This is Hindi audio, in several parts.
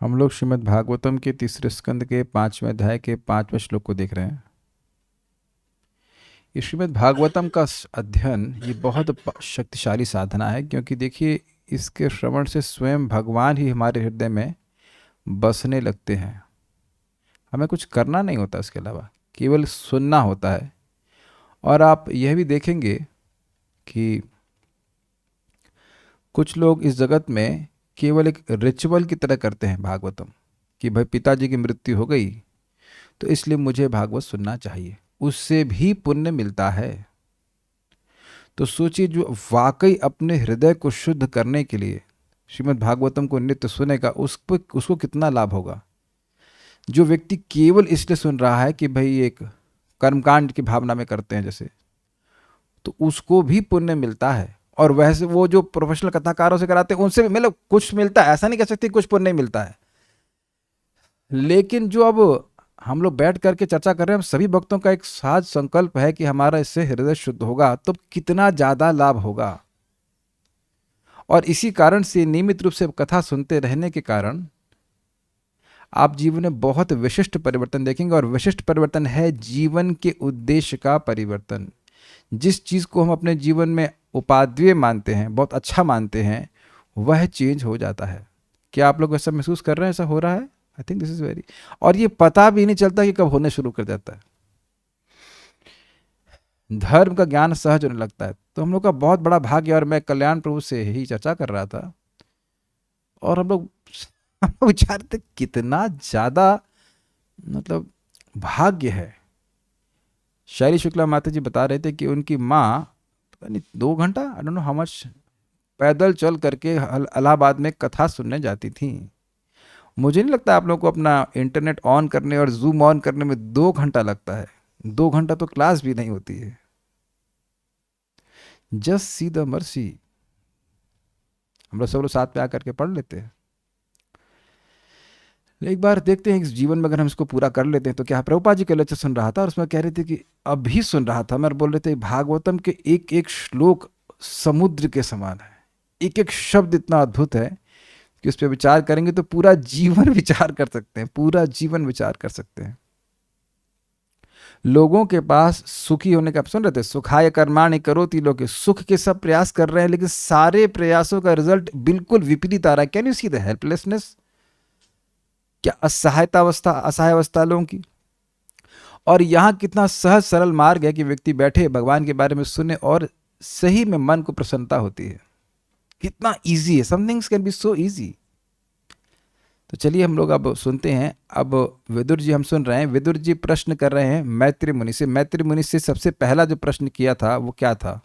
हम लोग श्रीमद् भागवतम के तीसरे स्कंद के 5वें अध्याय के 5वें श्लोक को देख रहे हैं। ये श्रीमद् भागवतम का अध्ययन ये बहुत शक्तिशाली साधना है, क्योंकि देखिए इसके श्रवण से स्वयं भगवान ही हमारे हृदय में बसने लगते हैं। हमें कुछ करना नहीं होता, इसके अलावा केवल सुनना होता है। और आप यह भी देखेंगे कि कुछ लोग इस जगत में केवल एक रिचुअल की तरह करते हैं भागवतम, कि भाई पिताजी की मृत्यु हो गई तो इसलिए मुझे भागवत सुनना चाहिए, उससे भी पुण्य मिलता है। तो सोचिए, जो वाकई अपने हृदय को शुद्ध करने के लिए श्रीमद् भागवतम को नित्य सुनेगा उसको कितना लाभ होगा। जो व्यक्ति केवल इसलिए सुन रहा है कि भाई एक कर्मकांड की भावना में करते हैं जैसे, तो उसको भी पुण्य मिलता है। और वैसे वो जो प्रोफेशनल कथाकारों से कराते हैं उनसे भी मतलब कुछ मिलता है, ऐसा नहीं कह सकते कुछ पुण्य नहीं मिलता है। लेकिन जो अब हम लोग बैठ करके चर्चा कर रहे हैं, हम सभी भक्तों का एक साझ संकल्प है कि हमारा इससे हृदय शुद्ध होगा, तो कितना ज्यादा लाभ होगा। और इसी कारण से नियमित रूप से कथा सुनते रहने के कारण आप जीवन में बहुत विशिष्ट परिवर्तन देखेंगे। और विशिष्ट परिवर्तन है जीवन के उद्देश्य का परिवर्तन। जिस चीज को हम अपने जीवन में उपादेय मानते हैं, बहुत अच्छा मानते हैं, वह चेंज हो जाता है। क्या आप लोग ऐसा महसूस कर रहे हैं? ऐसा हो रहा है? I think this is very, और ये पता भी नहीं चलता कि कब होने शुरू कर जाता है। धर्म का ज्ञान सहज होने लगता है। तो हम लोग का बहुत बड़ा भाग्य। और मैं कल्याण प्रभु से ही चर्चा कर रहा था, और हम लोग विचारते कितना ज्यादा मतलब भाग्य है। शैली शुक्ला माता जी बता रहे थे कि उनकी माँ पता नहीं 2 घंटा, I don't know how much, पैदल चल करके इलाहाबाद में कथा सुनने जाती थी। मुझे नहीं लगता आप लोगों को अपना इंटरनेट ऑन करने और जूम ऑन करने में 2 घंटा लगता है। 2 घंटा तो क्लास भी नहीं होती है। Just see the mercy. हम लोग सब लोग साथ में आकर के पढ़ लेते हैं। एक बार देखते हैं इस जीवन में अगर हम इसको पूरा कर लेते हैं तो क्या। प्रभुपाद जी का लेक्चर सुन रहा था और उसमें कह रहे थे कि अभी सुन रहा था मैं, बोल रहे थे भागवतम के एक एक श्लोक समुद्र के समान है। एक एक शब्द इतना अद्भुत है कि उस पर विचार करेंगे तो पूरा जीवन विचार कर सकते हैं, पूरा जीवन विचार कर सकते हैं। लोगों के पास सुखी होने का, सुन रहे थे, सुखाय कर्माणि करोति लोके, सुख के सब प्रयास कर रहे हैं लेकिन सारे प्रयासों का रिजल्ट बिल्कुल विपरीत आ रहा है। Can you see the helplessness? क्या असहायता अवस्था, असहाय अवस्था लोगों की। और यहां कितना सहज सरल मार्ग है कि व्यक्ति बैठे भगवान के बारे में सुने और सही में मन को प्रसन्नता होती है। कितना इजी है, some things can be so easy. तो चलिए हम लोग अब सुनते हैं। अब विदुर जी हम सुन रहे हैं। विदुर जी प्रश्न कर रहे हैं मैत्री मुनि से। मैत्री मुनि से सबसे पहला जो प्रश्न किया था वो क्या था?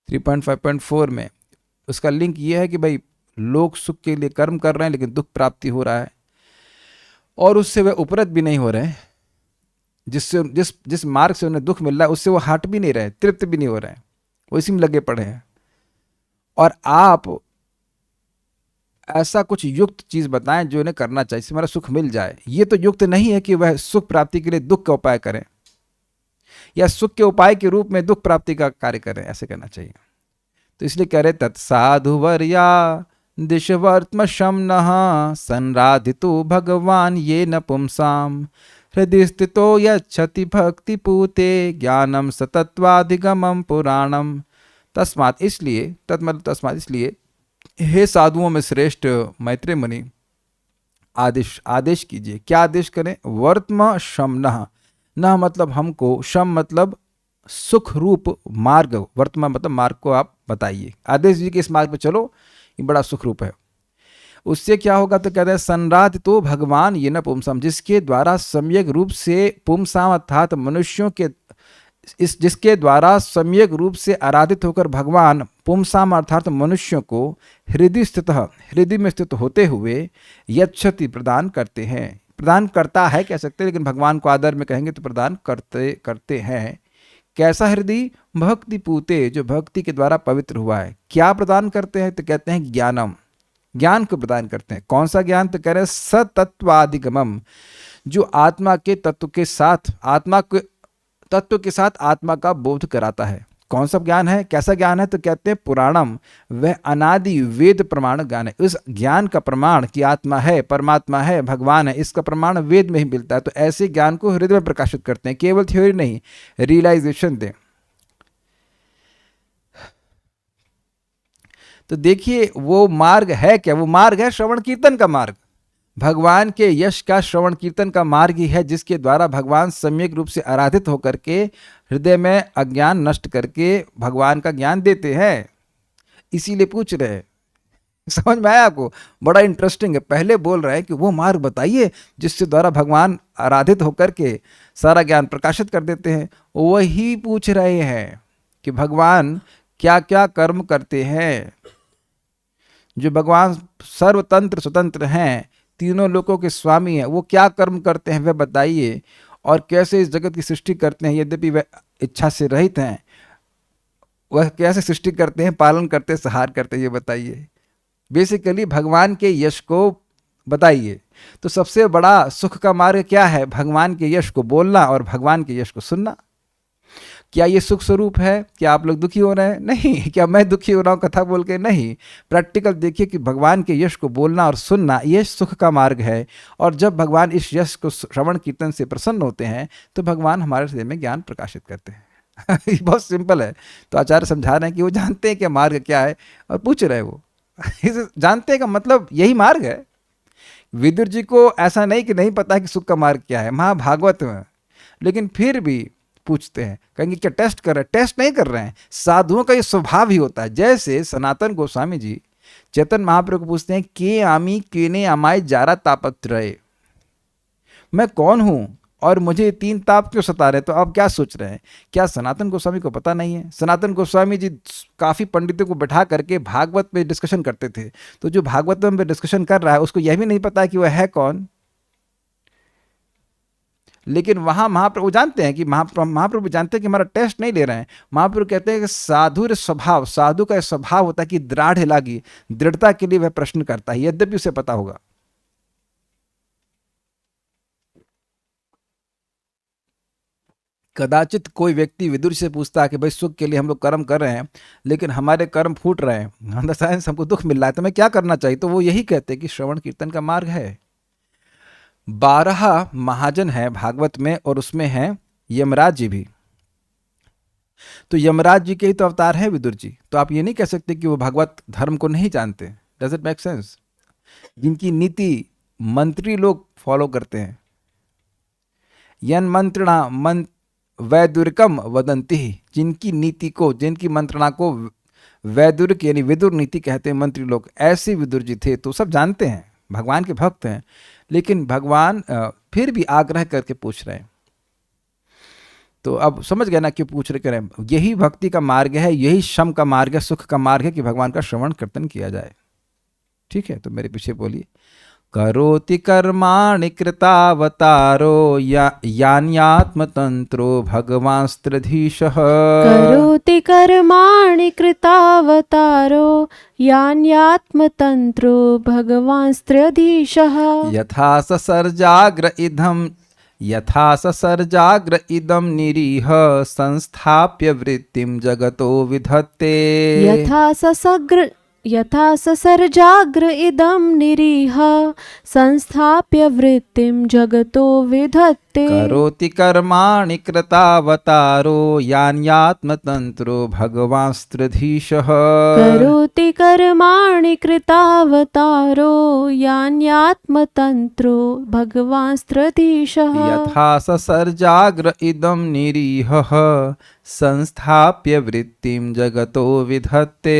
3.5.4 में उसका लिंक ये है कि भाई लोग सुख के लिए कर्म कर रहे हैं लेकिन दुख प्राप्ति हो रहा है, और उससे वे उपरत भी नहीं हो रहे हैं। जिससे जिस जिस मार्ग से उन्हें दुख मिल रहा है उससे वो हट भी नहीं रहे, तृप्त भी नहीं हो रहे हैं, वो इसी में लगे पड़े हैं। और आप ऐसा कुछ युक्त चीज बताएं जो इन्हें करना चाहिए, इससे हमारा सुख मिल जाए। ये तो युक्त नहीं है कि वह सुख प्राप्ति के लिए दुख का उपाय करें या सुख के उपाय के रूप में दुख प्राप्ति का कार्य करें, ऐसे करना चाहिए। तो इसलिए कह रहे तत्साधुवर्या दिशवर्त्म शमन संराधितो भगवान ये न पुंसाम हृदय स्थितो यच्छति भक्ति पूते ज्ञानम सतत्वाधिगमम पुराणम। तस्मात् इसलिए, तत्मतलब तस्मात् इसलिए, हे साधुओं में श्रेष्ठ मैत्रेय मुनि, आदेश आदेश कीजिए। क्या आदेश करें? वर्त्म शमन, न मतलब हमको, शम मतलब सुख रूप मार्ग, वर्तमान मतलब मार्ग को आप बताइए। आदेश जी के इस मार्ग पे चलो, ये बड़ा सुख रूप है। उससे क्या होगा? तो कहते हैं संराध तो भगवान ये न पुमसाम, जिसके द्वारा सम्यक रूप से पुमसाम अर्थात मनुष्यों के, इस जिसके द्वारा सम्यक रूप से आराधित होकर भगवान पुमसाम अर्थात मनुष्यों को हृदय स्थित, हृदय में स्थित होते हुए यच्छति प्रदान करते हैं। प्रदान करता है कह सकते हैं, लेकिन भगवान को आदर में कहेंगे तो प्रदान करते करते हैं। कैसा हृदय? भक्ति पूते, जो भक्ति के द्वारा पवित्र हुआ है। क्या प्रदान करते हैं? तो कहते हैं ज्ञानम, ज्ञान को प्रदान करते हैं। कौन सा ज्ञान? तो कह रहे हैं सतत्वाधिगमम, जो आत्मा के तत्व के साथ, आत्मा के तत्व के साथ आत्मा का बोध कराता है। कौन सा ज्ञान है, कैसा ज्ञान है? तो कहते हैं पुराणम, वह अनादि वेद प्रमाण ज्ञान है। उस ज्ञान का प्रमाण कि आत्मा है, परमात्मा है, भगवान है, इसका प्रमाण वेद में ही मिलता है। तो ऐसे ज्ञान को हृदय में प्रकाशित करते हैं, केवल थ्योरी नहीं, रियलाइजेशन दें। तो देखिए वो मार्ग है क्या? वो मार्ग है श्रवण कीर्तन का मार्ग। भगवान के यश का श्रवण कीर्तन का मार्ग ही है जिसके द्वारा भगवान सम्यक रूप से आराधित होकर के हृदय में अज्ञान नष्ट करके भगवान का ज्ञान देते हैं। इसीलिए पूछ रहे हैं। समझ में आया आपको? बड़ा इंटरेस्टिंग है। पहले बोल रहे हैं कि वो मार्ग बताइए जिसके द्वारा भगवान आराधित होकर के सारा ज्ञान प्रकाशित कर देते हैं। वही पूछ रहे हैं कि भगवान क्या क्या कर्म करते हैं। जो भगवान सर्वतंत्र स्वतंत्र हैं, तीनों लोकों के स्वामी हैं, वो क्या कर्म करते हैं वह बताइए, और कैसे इस जगत की सृष्टि करते हैं। यद्यपि वह इच्छा से रहित हैं, वह कैसे सृष्टि करते हैं, पालन करते हैं, संहार करते हैं, ये बताइए। बेसिकली भगवान के यश को बताइए। तो सबसे बड़ा सुख का मार्ग क्या है? भगवान के यश को बोलना और भगवान के यश को सुनना। क्या ये सुख स्वरूप है? क्या आप लोग दुखी हो रहे हैं? नहीं। क्या मैं दुखी हो रहा हूँ कथा बोल के? नहीं। प्रैक्टिकल देखिए कि भगवान के यश को बोलना और सुनना ये सुख का मार्ग है। और जब भगवान इस यश को श्रवण कीर्तन से प्रसन्न होते हैं तो भगवान हमारे हृदय में ज्ञान प्रकाशित करते हैं। ये बहुत सिंपल है। तो आचार्य समझा रहे हैं कि वो जानते हैं कि मार्ग क्या है और पूछ रहे हैं वो। जानते हैं का मतलब यही मार्ग है। विदुर जी को ऐसा नहीं कि नहीं पता कि सुख का मार्ग क्या है, महाभागवत में, लेकिन फिर भी पूछते हैं। कहेंगे क्या टेस्ट कर रहे हैं? टेस्ट नहीं कर रहे हैं। साधुओं का ये स्वभाव ही होता है। जैसे सनातन गोस्वामी जी चेतन महाप्रभु को पूछते हैं के आमी केने अमाय जारा तापत्रय, मैं कौन हूं और मुझे 3 ताप क्यों सता रहे? तो आप क्या सोच रहे हैं? क्या सनातन गोस्वामी को पता नहीं है? सनातन गोस्वामी जी काफ़ी पंडितों को बैठा करके भागवत में डिस्कशन करते थे। तो जो भागवत में डिस्कशन कर रहा है उसको यह भी नहीं पता कि वह है कौन। लेकिन वहाँ महाप्रभु जानते हैं कि महाप्रभु जानते हैं कि हमारा टेस्ट नहीं ले रहे हैं। महाप्रभु कहते हैं कि साधुर स्वभाव, साधु का स्वभाव होता है कि दृढ़ लागी, दृढ़ता के लिए वह प्रश्न करता है, यद्यपि उसे पता होगा। कदाचित कोई व्यक्ति विदुर से पूछता है कि भाई सुख के लिए हम लोग कर्म कर रहे हैं लेकिन हमारे कर्म फूट रहे हैं, अंदर साइंस हमको दुख मिल रहा है, तो हमें क्या करना चाहिए? तो वो यही कहते हैं कि श्रवण कीर्तन का मार्ग है। 12 महाजन है भागवत में और उसमें है यमराज जी भी। तो यमराज जी के ही तो अवतार है विदुर जी। तो आप ये नहीं कह सकते कि वो भागवत धर्म को नहीं जानते। Does it make sense? जिनकी नीति मंत्री लोग फॉलो करते हैं। यन मंत्रणा वैदुरिकम वदंती, जिनकी नीति को, जिनकी मंत्रणा को वैदुरिक यानी विदुर नीति कहते हैं मंत्री लोग, ऐसे विदुर जी थे। तो सब जानते हैं, भगवान के भक्त हैं, लेकिन भगवान फिर भी आग्रह करके पूछ रहे हैं। तो अब समझ गए ना क्यों पूछ रहे करें? यही भक्ति का मार्ग है, यही शम का मार्ग है, सुख का मार्ग है कि भगवान का श्रवण कीर्तन किया जाए। ठीक है, तो मेरे पीछे बोलिए। करोति कर्माणि कृतावतारो यान्यात्मतंत्रो भगवांस्त्रधीशः। करोति कर्माणि कृतावतारो यान्यात्मतंत्रो भगवांस्त्रधीशः। यथा ससर्जाग्र इदं निरीह संस्थाप्य वृत्तिं जगतो विधत्ते। यथा ससर्जाग्र इदं निरीह संस्थाप्य वृत्तिं जगतो विधत्ते। करोति कर्माणि कृतावतारो यान्यात्मतंत्रो भगवांस्त्रधीशः। करोति कर्माणि कृतावतारो यान्यात्मतंत्रो भगवांस्त्रधीशः। यथा ससर्जाग्र इदं निरीहः संस्थाप्य वृत्तिं जगतो विधत्ते।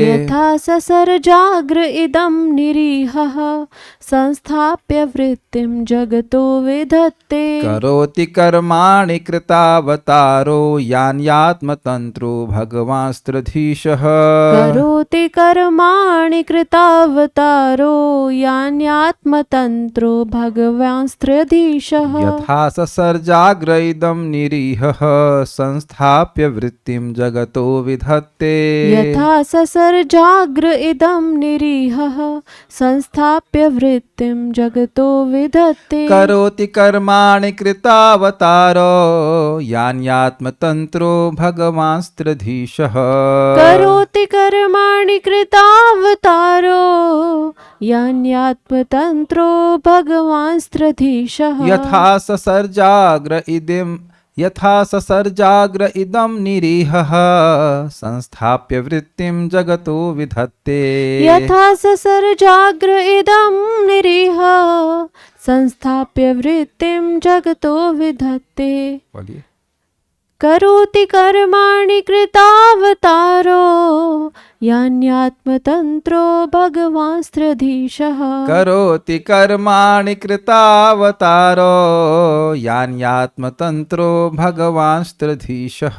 यथा ससर्जाग्र इदं निरीहः संस्थाप्य वृत्तिं जगतो विधत्ते। करोति कर्माणि कृतावतारो यान्यात्मतंत्रो भगवांस्त्रधीशः। करोति कर्माणि कृतावतारो यान्यात्मतंत्रो भगवांस्त्रधीशः। यथा ससर्जाग्र इदं निरीहः संस्था संस्थाप्य वृत्तिम जगतो विधत्ते यथा ससर्जाग्र इदं निरीहः संस्थाप्य वृत्तिं जगतो विधत्ते करोति कर्माणि कृतावतारो यान्यात्मतन्त्रो भगवांस्त्रधीशः करोति कर्माणि कृतावतारो यान्यात्मतन्त्रो भगवांस्त्रधीशः यथा ससर्जाग्र इदं निरीहः संस्थाप्य वृत्तिं जगतो विधत्ते यथा ससर्जाग्र इदं निरीह संस्थाप्य वृत्तिं जगतो विधत्ते बोलिए करोति कर्माणि कृतावतारो यान्यात्मतन्त्रो भगवांस्त्रधीशः करोति कर्माणि कृतावतारो यान्यात्मतन्त्रो भगवांस्त्रधीशः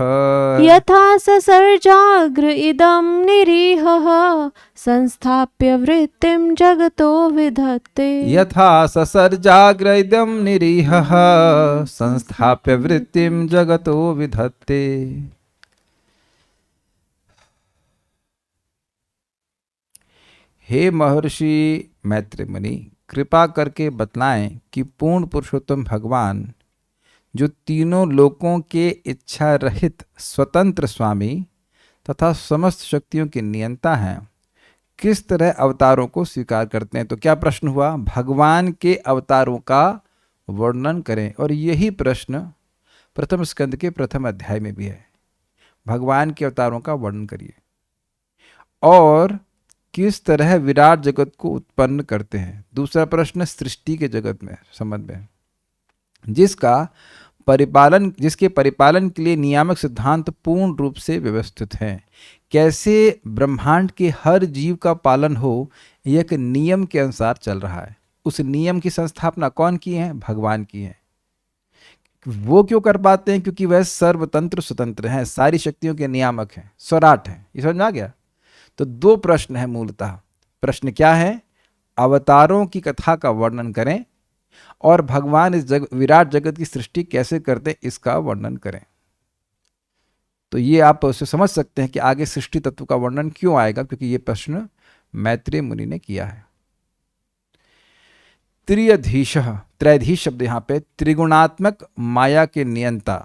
यथा ससर्जाग्र इदं निरीहः संस्थाप्य वृत्तिं जगतो विधत्ते यथा ससर्जाग्र इदं निरीहः संस्थाप्य वृत्तिं जगतो विधत्ते। हे महर्षि मैत्रेय मुनि, कृपा करके बतलाएं कि पूर्ण पुरुषोत्तम भगवान जो तीनों लोकों के इच्छा रहित स्वतंत्र स्वामी तथा समस्त शक्तियों के नियंता हैं, किस तरह अवतारों को स्वीकार करते हैं। तो क्या प्रश्न हुआ? भगवान के अवतारों का वर्णन करें। और यही प्रश्न प्रथम स्कंद के प्रथम अध्याय में भी है। भगवान के अवतारों का वर्णन करिए और किस तरह विराट जगत को उत्पन्न करते हैं। दूसरा प्रश्न सृष्टि के जगत में संबंध में, जिसके परिपालन के लिए नियामक सिद्धांत पूर्ण रूप से व्यवस्थित हैं। कैसे ब्रह्मांड के हर जीव का पालन हो, यह एक नियम के अनुसार चल रहा है। उस नियम की संस्थापना कौन की है? भगवान की है। वो क्यों कर पाते हैं? क्योंकि वह सर्वतंत्र स्वतंत्र हैं, सारी शक्तियों के नियामक हैं, स्वराट हैं। ये समझ में आ गया? तो दो प्रश्न है मूलतः। प्रश्न क्या है? अवतारों की कथा का वर्णन करें और भगवान इस विराट जगत की सृष्टि कैसे करते हैं इसका वर्णन करें। तो ये आप उसे समझ सकते हैं कि आगे सृष्टि तत्व का वर्णन क्यों आएगा, क्योंकि ये प्रश्न मैत्रेय मुनि ने किया है। त्रियधीशः, त्रैधीश शब्द यहाँ पे त्रिगुणात्मक माया के नियंता।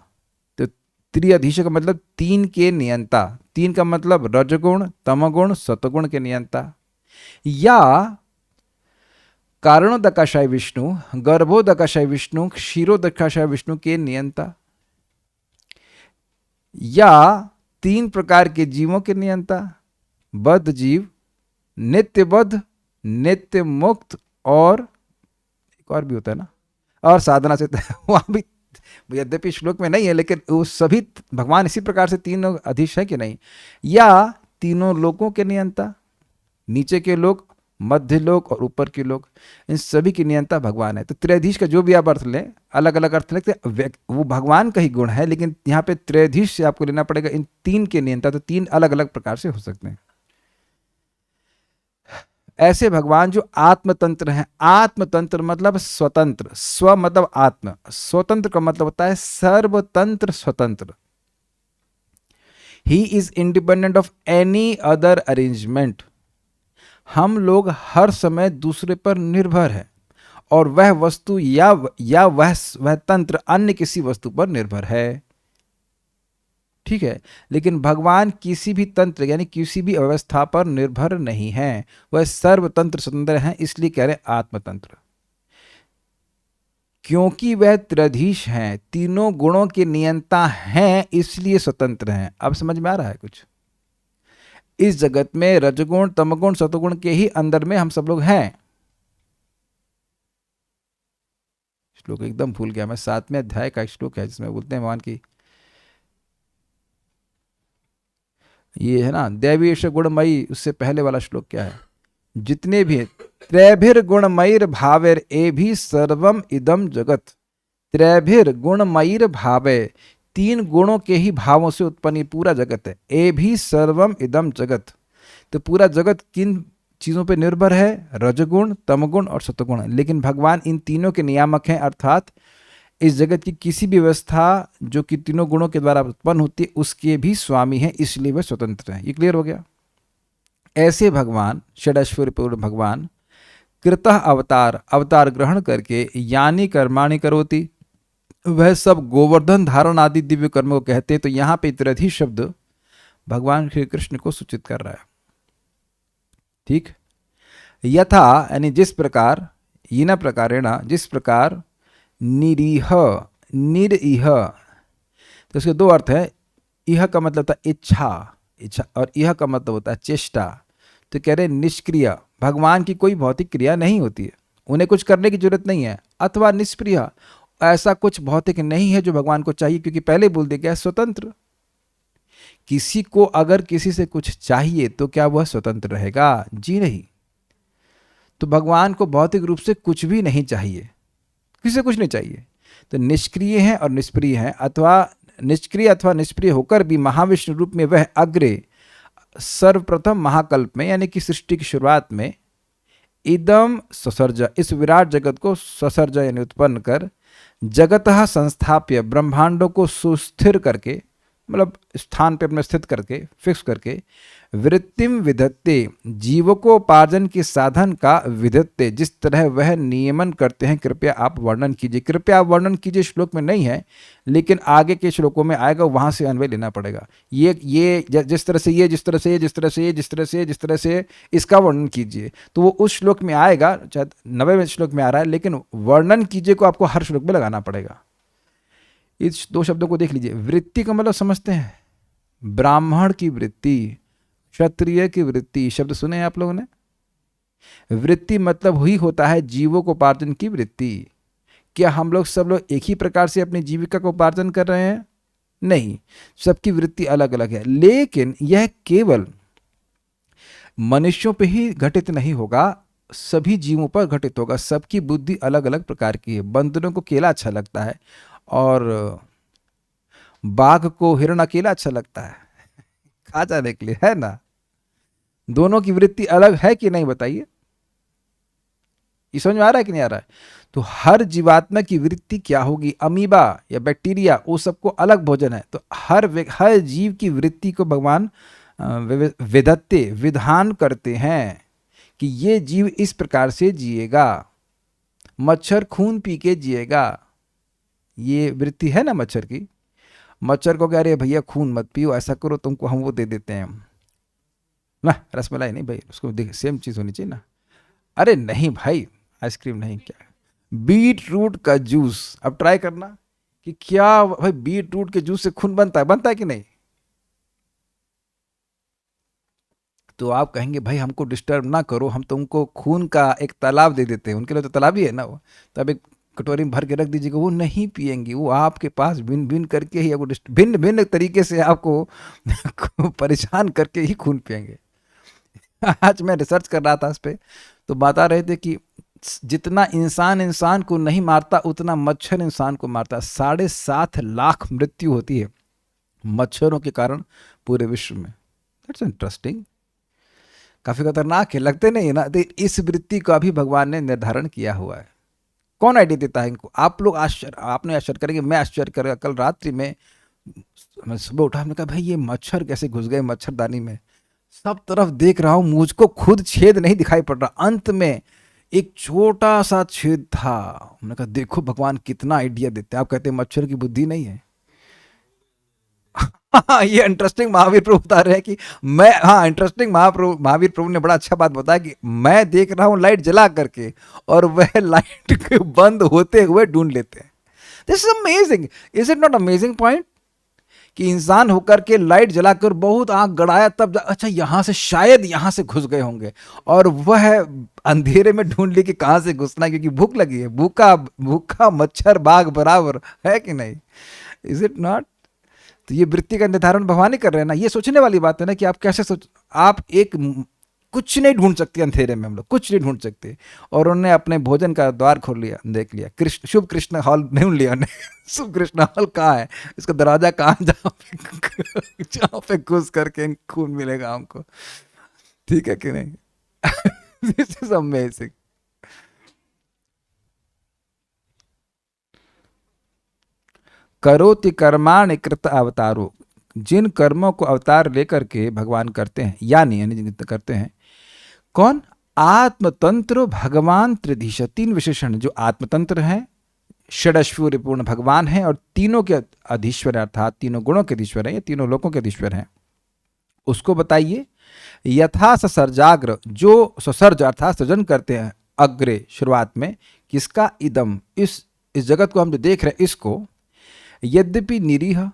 तो त्रियधीश का मतलब तीन के नियंता। तीन का मतलब रजगुण, तमगुण, सतगुण के नियंता। या कारणोदकाशाय विष्णु, गर्भोदकाशाय विष्णु, क्षीरोदकाशाय विष्णु के नियंता। या तीन प्रकार के जीवों के नियंता, बद्ध जीव, नित्य बद्ध, नित्य मुक्त और एक और भी होता है ना, और साधना से वहां भी यद्यपि श्लोक में नहीं है, लेकिन वो सभी भगवान इसी प्रकार से तीनों अधीश है कि नहीं। या तीनों लोकों के नियंता, नीचे के लोक, मध्य लोक और ऊपर के लोक, इन सभी की नियंता भगवान है। तो त्रैधीश का जो भी आप अर्थ लें, अलग अलग अर्थ लेते, वो भगवान का ही गुण है, लेकिन यहाँ पे त्रैधीश से आपको लेना पड़ेगा इन तीन के नियंता। तो तीन अलग अलग प्रकार से हो सकते हैं। ऐसे भगवान जो आत्मतंत्र हैं। आत्मतंत्र मतलब स्वतंत्र, स्व मतलब आत्म, स्वतंत्र का मतलब होता है सर्वतंत्र स्वतंत्र। He is independent of any other arrangement. हम लोग हर समय दूसरे पर निर्भर है और वह वस्तु या वह तंत्र अन्य किसी वस्तु पर निर्भर है। ठीक है, लेकिन भगवान किसी भी तंत्र यानी किसी भी अवस्था पर निर्भर नहीं है, वह सर्वतंत्र स्वतंत्र हैं, इसलिए कह रहे आत्मतंत्र। क्योंकि वह त्रिधीश हैं, तीनों गुणों के नियंता हैं, इसलिए स्वतंत्र हैं। अब समझ में आ रहा है कुछ? इस जगत में रजगुण, तमगुण, सतगुण के ही अंदर में हम सब लोग हैं। श्लोक एकदम भूल गया मैं, 7वें अध्याय का श्लोक है जिसमें बोलते हैं भगवान की, ये है ना, दैवीश गुणमयी, उससे पहले वाला श्लोक क्या है? जितने भी त्रैभिर गुणमयीर भावेर एभि सर्वम इदम जगत। त्रैभिर गुणमयीर भावे, तीन गुणों के ही भावों से उत्पन्न पूरा जगत है। एभि सर्वम इदम जगत। तो पूरा जगत किन चीज़ों पे निर्भर है? रजगुण, तमगुण और सतगुण। लेकिन भगवान इन तीनों के नियामक हैं, अर्थात इस जगत की किसी भी व्यवस्था जो कि तीनों गुणों के द्वारा उत्पन्न होती है उसके भी स्वामी हैं, इसलिए वे स्वतंत्र हैं। ये क्लियर हो गया। ऐसे भगवान, षडैश्वर्यपूर्ण भगवान, कृतः अवतार, अवतार ग्रहण करके, यानी कर्माणि करोति, वह सब गोवर्धन धारण आदि दिव्य कर्मों को कहते हैं। तो यहां पे त्रिधि शब्द भगवान श्री कृष्ण को सूचित कर रहा है। ठीक। यथा यानी जिस प्रकार, येन प्रकारेण जिस प्रकार, निरीह, निरीह, तो इसके दो अर्थ है। इह का मतलब था इच्छा, इच्छा, और यह का मतलब होता है चेष्टा। तो कह रहे निष्क्रिय, भगवान की कोई भौतिक क्रिया नहीं होती है, उन्हें कुछ करने की जरूरत नहीं है। अथवा निष्प्रिय, ऐसा कुछ भौतिक नहीं है जो भगवान को चाहिए, क्योंकि पहले बोल दिया गया स्वतंत्र। किसी को अगर किसी से कुछ चाहिए तो क्या वह स्वतंत्र रहेगा? जी नहीं। तो भगवान को भौतिक रूप से कुछ भी नहीं चाहिए, किसी से कुछ नहीं चाहिए। तो निष्क्रिय है और निष्प्रिय है, अथवा निष्क्रिय अथवा निष्प्रिय होकर भी महाविष्णु रूप में वह अग्रे सर्वप्रथम महाकल्प में, यानी कि सृष्टि की शुरुआत में, इदम ससर्ज, इस विराट जगत को ससर्ज यानी उत्पन्न कर, जगतः संस्थाप्य, ब्रह्मांडों को सुस्थिर करके, मतलब स्थान पे अपने स्थित करके, फिक्स करके, वृत्तिम विधत्ते, जीवकोपार्जन के साधन का विधत्ते, जिस तरह वह नियमन करते हैं, कृपया आप वर्णन कीजिए। कृपया आप वर्णन कीजिए श्लोक में नहीं है, लेकिन आगे के श्लोकों में आएगा, वहां से अन्वय लेना पड़ेगा। ये जिस तरह से, ये जिस तरह से, जिस तरह से, जिस तरह से, जिस तरह से, इसका वर्णन कीजिए, तो वो उस श्लोक में आएगा। शायद 90वें श्लोक में आ रहा है, लेकिन वर्णन कीजिए को आपको हर श्लोक में लगाना पड़ेगा। इस दो शब्दों को देख लीजिए। वृत्ति का मतलब समझते हैं, ब्राह्मण की वृत्ति, क्षत्रिय की वृत्ति, शब्द सुने हैं आप लोगों ने? वृत्ति मतलब ही होता है जीवों को उपार्जन की वृत्ति। क्या हम लोग सब लोग एक ही प्रकार से अपनी जीविका को उपार्जन कर रहे हैं? नहीं, सबकी वृत्ति अलग अलग है। लेकिन यह केवल मनुष्यों पे ही घटित नहीं होगा, सभी जीवों पर घटित होगा। सबकी बुद्धि अलग अलग प्रकार की है। बंदरों को केला अच्छा लगता है और बाघ को हिरण अकेला अच्छा लगता है खा जाने के लिए, है ना? दोनों की वृत्ति अलग है कि नहीं, बताइए। ये समझ में आ रहा है कि नहीं आ रहा है? तो हर जीवात्मा की वृत्ति क्या होगी? अमीबा या बैक्टीरिया, वो सबको अलग भोजन है। तो हर जीव की वृत्ति को भगवान विधत्ते, विधान करते हैं कि ये जीव इस प्रकार से जिएगा। मच्छर खून पी के जिएगा, ये वृत्ति है ना मच्छर की। मच्छर को कह रहे भैया खून मत पियो, ऐसा करो तुमको हम वो दे देते हैं ना, रसमलाई नहीं भाई, उसको सेम चीज होनी चाहिए ना। अरे नहीं भाई, आइसक्रीम नहीं, क्या बीट रूट का जूस। अब ट्राई करना कि क्या भाई बीट रूट के जूस से खून बनता है कि नहीं? तो आप कहेंगे भाई हमको डिस्टर्ब ना करो, हम तुमको खून का एक तालाब दे देते हैं। उनके लिए तो तालाब ही है ना वो, तब एक कटोरी में भर के रख दीजिएगा, वो नहीं पिएंगी। वो आपके पास भिन्न भिन्न करके ही, भिन्न भिन्न तरीके से आपको परेशान करके ही खून पिएंगे। आज मैं रिसर्च कर रहा था इस पे, तो बता रहे थे कि जितना इंसान को नहीं मारता उतना मच्छर इंसान को मारता। 7.5 लाख मृत्यु होती है मच्छरों के कारण पूरे विश्व में। दैट्स इंटरेस्टिंग, काफी खतरनाक है, लगते नहीं है ना? तो इस वृत्ति का भी भगवान ने निर्धारण किया हुआ है। कौन आइडिया देता है इनको? आप लोग आपने आश्चर्य करेंगे, मैं आश्चर्य करेगा। कल रात्रि में मैं सुबह उठा, हमने कहा भाई ये मच्छर कैसे घुस गए मच्छरदानी में। सब तरफ देख रहा हूं, मुझको खुद छेद नहीं दिखाई पड़ रहा। अंत में एक छोटा सा छेद था। हमने कहा देखो भगवान कितना आइडिया देते हैं। आप कहते हैं मच्छर की बुद्धि नहीं है। ये इंटरेस्टिंग महावीर प्रभु बता रहे हैं कि इंटरेस्टिंग महावीर प्रभु ने बड़ा अच्छा बात बताया कि मैं देख रहा हूं लाइट जला करके, और वह लाइट के बंद होते हुए ढूंढ लेते हैं। This is amazing, is it not amazing point? कि इंसान होकर के लाइट जलाकर बहुत आंख गड़ाया, तब अच्छा यहां से शायद यहां से घुस गए होंगे, और वह अंधेरे में ढूंढ ली कि कहां से घुसना, क्योंकि भूख लगी है। भूखा मच्छर बाघ बराबर है कि नहीं? Is it not? तो ये वृत्ति का निर्धारण भगवान ही कर रहे हैं ना। ये सोचने वाली बात है ना कि आप कैसे आप कुछ नहीं ढूंढ सकते अंधेरे में, हम लोग कुछ नहीं ढूंढ सकते। और उन्होंने अपने भोजन का द्वार खोल लिया, देख लिया, शुभ कृष्ण हॉल ढूंढ लिया उन्होंने। शुभ कृष्ण हॉल कहाँ है, इसका दरवाजा कहाँ, जहाँ पे घुस करके खून मिलेगा हमको। ठीक है कि नहीं? This is amazing. करोति कर्माणि कृत अवतारो, जिन कर्मों को अवतार लेकर के भगवान करते हैं, यानी करते हैं कौन? आत्मतंत्र भगवान त्रिधीश, तीन विशेषण जो आत्मतंत्र हैं, षडश्वूर्य पूर्ण भगवान हैं और तीनों के अधीश्वर अर्थात तीनों गुणों के अधीश्वर हैं, या तीनों लोकों के अधीश्वर हैं, उसको बताइए। यथा ससर्जाग्र, जो ससर्ज अर्थात सृजन करते हैं अग्रे शुरुआत में, किसका? इदम, इस जगत को हम जो देख रहे हैं इसको, यद्यपि निरीह,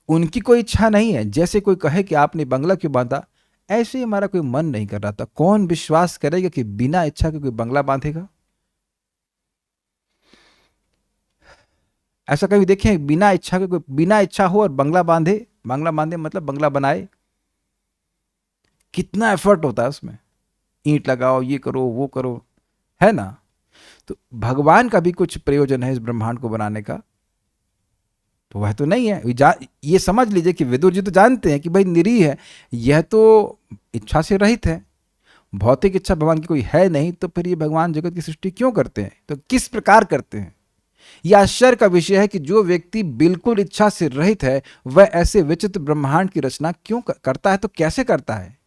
उनकी कोई इच्छा नहीं है। जैसे कोई कहे कि आपने बंगला क्यों बांधा, ऐसे ही हमारा कोई मन नहीं कर रहा था। कौन विश्वास करेगा कि बिना इच्छा के कोई बंगला बांधेगा? ऐसा कभी देखें बिना इच्छा के कोई, बिना इच्छा हो और बंगला बांधे? बंगला बांधे मतलब बंगला बनाए, कितना एफर्ट होता है उसमें, ईंट लगाओ, ये करो, वो करो, है ना। तो भगवान का भी कुछ प्रयोजन है इस ब्रह्मांड को बनाने का, तो वह तो नहीं है। ये समझ लीजिए कि विदुर जी तो जानते हैं कि भाई निरीह है, यह तो इच्छा से रहित है, भौतिक इच्छा भगवान की कोई है नहीं, तो फिर ये भगवान जगत की सृष्टि क्यों करते हैं, तो किस प्रकार करते हैं? यह आश्चर्य का विषय है कि जो व्यक्ति बिल्कुल इच्छा से रहित है वह ऐसे विचित्र ब्रह्मांड की रचना क्यों करता है, तो कैसे करता है?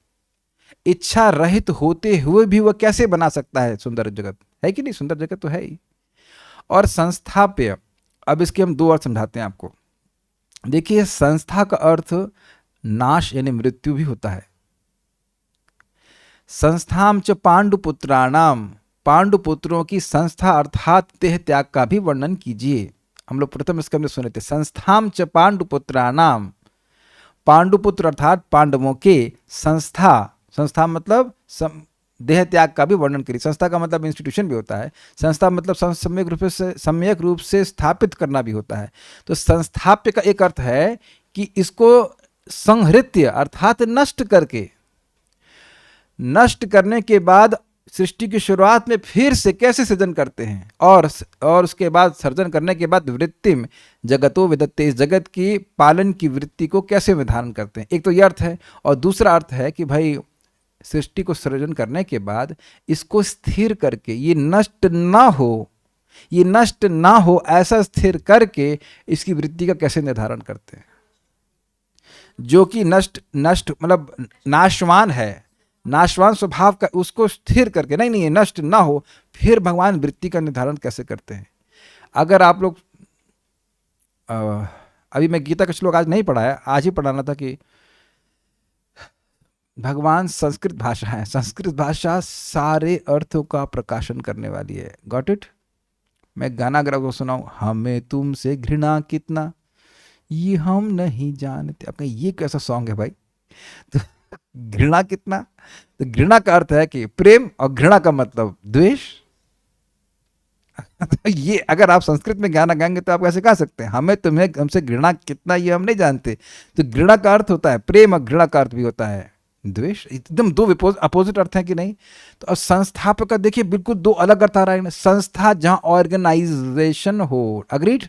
इच्छा रहित होते हुए भी वह कैसे बना सकता है सुंदर जगत, है कि नहीं? सुंदर जगत तो है ही। और संस्थाप्य, अब इसके हम दो अर्थ समझाते हैं आपको। देखिए, संस्था का अर्थ नाश यानी मृत्यु भी होता है। संस्थाम च पांडुपुत्राणाम, पांडुपुत्रों की संस्था अर्थात देह त्याग का भी वर्णन कीजिए। हम लोग प्रथम स्कंद में सुने थे, संस्थाम च पांडुपुत्राणाम, पांडुपुत्र अर्थात पांडवों के संस्था, संस्था मतलब देह त्याग का भी वर्णन करिए। संस्था का मतलब इंस्टीट्यूशन भी होता है, संस्था मतलब सम्यक रूप से स्थापित करना भी होता है। तो संस्थाप्य का एक अर्थ है कि इसको संहृत्य अर्थात नष्ट करके, नष्ट करने के बाद सृष्टि की शुरुआत में फिर से कैसे सृजन करते हैं, और उसके बाद सर्जन करने के बाद वृत्तिम जगतो विदत्ते, इस जगत की पालन की वृत्ति को कैसे विधान करते हैं। एक तो यह अर्थ है, और दूसरा अर्थ है कि भाई सृष्टि को सृजन करने के बाद इसको स्थिर करके, ये नष्ट ना हो, ये नष्ट ना हो ऐसा स्थिर करके इसकी वृत्ति का कैसे निर्धारण करते हैं। जो कि नष्ट मतलब नाशवान है, नाशवान स्वभाव का, उसको स्थिर करके, नहीं ये नष्ट ना हो, फिर भगवान वृत्ति का निर्धारण कैसे करते हैं। अगर आप लोग अभी मैं गीता का श्लोक आज नहीं पढ़ाया, आज ही पढ़ाना था कि भगवान संस्कृत भाषा है, संस्कृत भाषा सारे अर्थों का प्रकाशन करने वाली है। Got it? मैं गाना अगर आपको सुनाऊं, हमें तुमसे घृणा कितना ये हम नहीं जानते, आपका ये कैसा सॉन्ग है भाई? तो घृणा कितना, तो घृणा का अर्थ है कि प्रेम, और घृणा का मतलब द्वेष। तो ये अगर आप संस्कृत में गाना गाएंगे तो आप कैसे गा सकते हैं, हमें तुम्हें हमसे घृणा कितना ये हम नहीं जानते। तो घृणा का अर्थ होता है प्रेम, और घृणा का अर्थ भी होता है द्वेष। एकदम दो अपोजिट अर्थ है कि नहीं? तो अब संस्थापक का देखिए बिल्कुल दो अलग अर्थ आ रहा है। संस्था जहां ऑर्गेनाइजेशन हो, अग्रीड?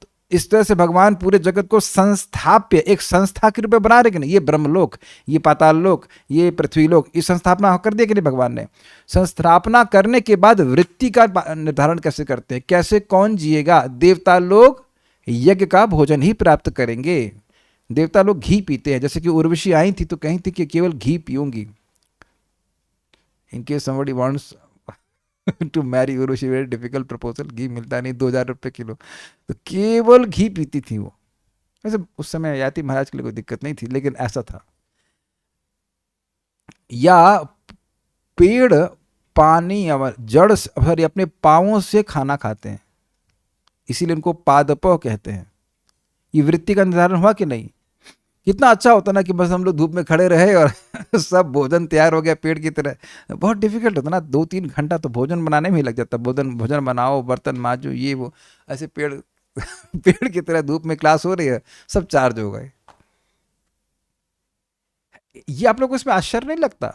तो इस तरह से भगवान पूरे जगत को संस्थाप्य, एक संस्था के रूप में बना रहे कि नहीं? ये ब्रह्मलोक, ये पाताल लोक, ये पृथ्वीलोक, ये संस्थापना कर दिया कि नहीं भगवान ने? संस्थापना करने के बाद वृत्ति का निर्धारण कैसे करते हैं, कैसे कौन जिएगा? देवता लोग यज्ञ का भोजन ही प्राप्त करेंगे। देवता लोग घी पीते हैं, जैसे कि उर्वशी आई थी तो कही थी कि केवल घी पीऊंगी। In case somebody wants to marry Urvashi, very difficult proposal, घी मिलता नहीं, 2000 रुपये किलो, तो केवल घी पीती थी वो। वैसे उस समय याति महाराज के लिए कोई दिक्कत नहीं थी, लेकिन ऐसा था। या पेड़ पानी या जड़ सॉरी अपने पांवों से खाना खाते हैं, इसीलिए उनको पादप कहते हैं। ये वृत्ति का निर्धारण हुआ कि नहीं? कितना अच्छा होता ना कि बस हम लोग धूप में खड़े रहे और सब भोजन तैयार हो गया पेड़ की तरह। बहुत डिफिकल्ट होता ना, 2-3 घंटा तो भोजन बनाने में ही लग जाता। भोजन बनाओ, बर्तन मांजो, ये वो, ऐसे पेड़ की तरह धूप में क्लास हो रही है, सब चार्ज हो गए। ये आप लोग को इसमें आश्चर्य नहीं लगता?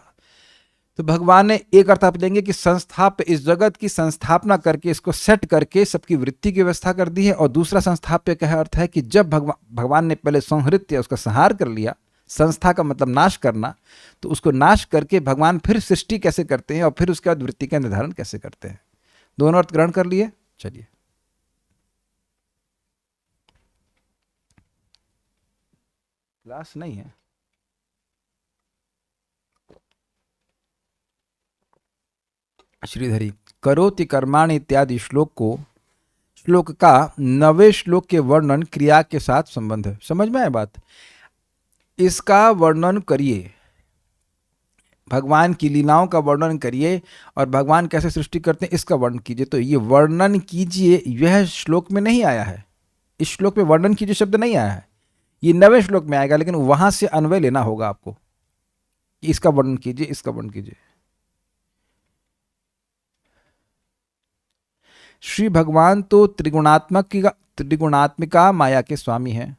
तो भगवान ने एक अर्थ आप लेंगे कि संस्थाप्य, इस जगत की संस्थापना करके, इसको सेट करके सबकी वृत्ति की व्यवस्था कर दी है। और दूसरा संस्थाप्य का अर्थ है कि जब भगवान ने पहले संहृत्य, उसका संहार कर लिया, संस्था का मतलब नाश करना, तो उसको नाश करके भगवान फिर सृष्टि कैसे करते हैं और फिर उसके बाद वृत्ति का निर्धारण कैसे करते हैं। दोनों अर्थ ग्रहण कर लिए। चलिए क्लास नहीं है। श्रीधरी, करोति कर्माणि इत्यादि श्लोक का 9वें श्लोक के वर्णन क्रिया के साथ संबंध है। समझ में आए बात? इसका वर्णन करिए, भगवान की लीलाओं का वर्णन करिए और भगवान कैसे सृष्टि करते हैं इसका वर्णन कीजिए। तो ये वर्णन कीजिए, यह श्लोक में नहीं आया है। इस श्लोक में वर्णन कीजिए शब्द नहीं आया है, ये 9वें श्लोक में आएगा, लेकिन वहां से अन्वय लेना होगा आपको। इसका वर्णन कीजिए, इसका वर्णन कीजिए। श्री भगवान तो त्रिगुणात्मिका माया के स्वामी हैं।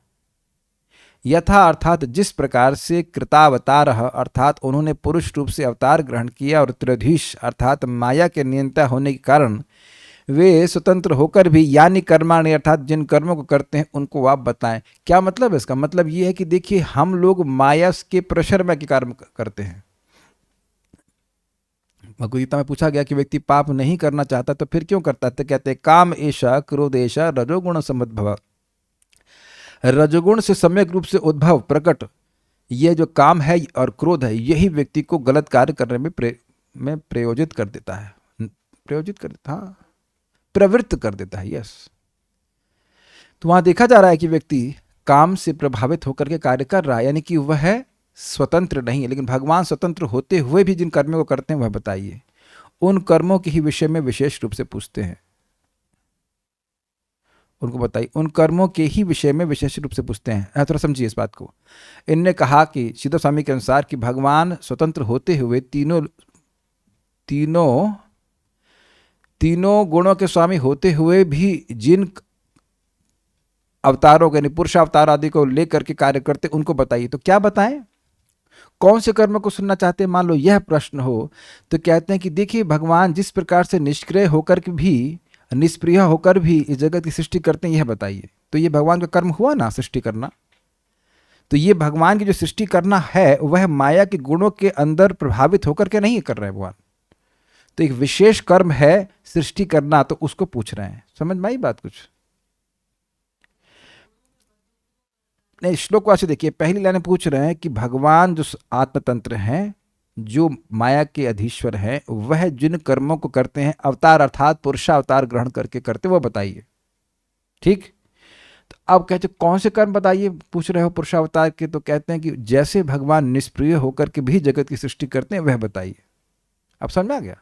यथा अर्थात जिस प्रकार से कृतावतार अर्थात उन्होंने पुरुष रूप से अवतार ग्रहण किया और त्रिधीश अर्थात माया के नियंता होने के कारण वे स्वतंत्र होकर भी यानी कर्माणि अर्थात जिन कर्मों को करते हैं उनको आप बताएं। क्या मतलब है इसका? मतलब ये है कि देखिए, हम लोग माया के प्रेशर में के कर्म करते हैं। भगवद गीता में पूछा गया कि व्यक्ति पाप नहीं करना चाहता तो फिर क्यों करता है? तो कहते हैं काम ऐशा क्रोध ऐशा रजोगुण समुद्भव। रजोगुण से सम्यक रूप से उद्भव प्रकट ये जो काम है और क्रोध है, यही व्यक्ति को गलत कार्य करने में प्रयोजित कर देता है, हाँ, प्रवृत्त कर देता है। यस, तो वहां देखा जा रहा है कि व्यक्ति काम से प्रभावित होकर के कार्य कर रहा है, यानी कि वह स्वतंत्र नहीं है। लेकिन भगवान स्वतंत्र होते हुए भी जिन कर्मों को करते हैं वह बताइए। उन कर्मों के ही विषय में विशेष रूप से पूछते हैं, उनको बताइए। उन कर्मों के ही विषय में विशेष रूप से पूछते हैं। थोड़ा समझिए इस बात को। इनने कहा कि सिद्धो स्वामी के अनुसार कि भगवान स्वतंत्र होते हुए तीनों गुणों के स्वामी होते हुए भी जिन अवतारों के पुरुष अवतार आदि को लेकर के कार्य करते उनको बताइए। तो क्या बताएं? कौन से कर्म को सुनना चाहते हैं? मान लो यह प्रश्न हो तो कहते हैं कि देखिए, भगवान जिस प्रकार से निष्क्रिय होकर के भी, निष्प्रिय होकर भी इस जगत की सृष्टि करते हैं, यह बताइए। तो ये भगवान का कर्म हुआ ना, सृष्टि करना। तो ये भगवान की जो सृष्टि करना है वह माया के गुणों के अंदर प्रभावित होकर के नहीं कर रहे हैं भगवान। तो एक विशेष कर्म है सृष्टि करना, तो उसको पूछ रहे हैं। समझ में आई बात कुछ? नहीं, श्लोक वासी देखिए, पहली लाइन पूछ रहे हैं कि भगवान जो आत्मतंत्र हैं, जो माया के अधीश्वर हैं, वह जिन कर्मों को करते हैं अवतार अर्थात पुरुषावतार ग्रहण करके करते, वो बताइए। ठीक, तो अब कहते कौन से कर्म बताइए, पूछ रहे हो पुरुषावतार के। तो कहते हैं कि जैसे भगवान निष्प्रिय होकर के भी जगत की सृष्टि करते हैं वह बताइए। अब समझ में आ गया?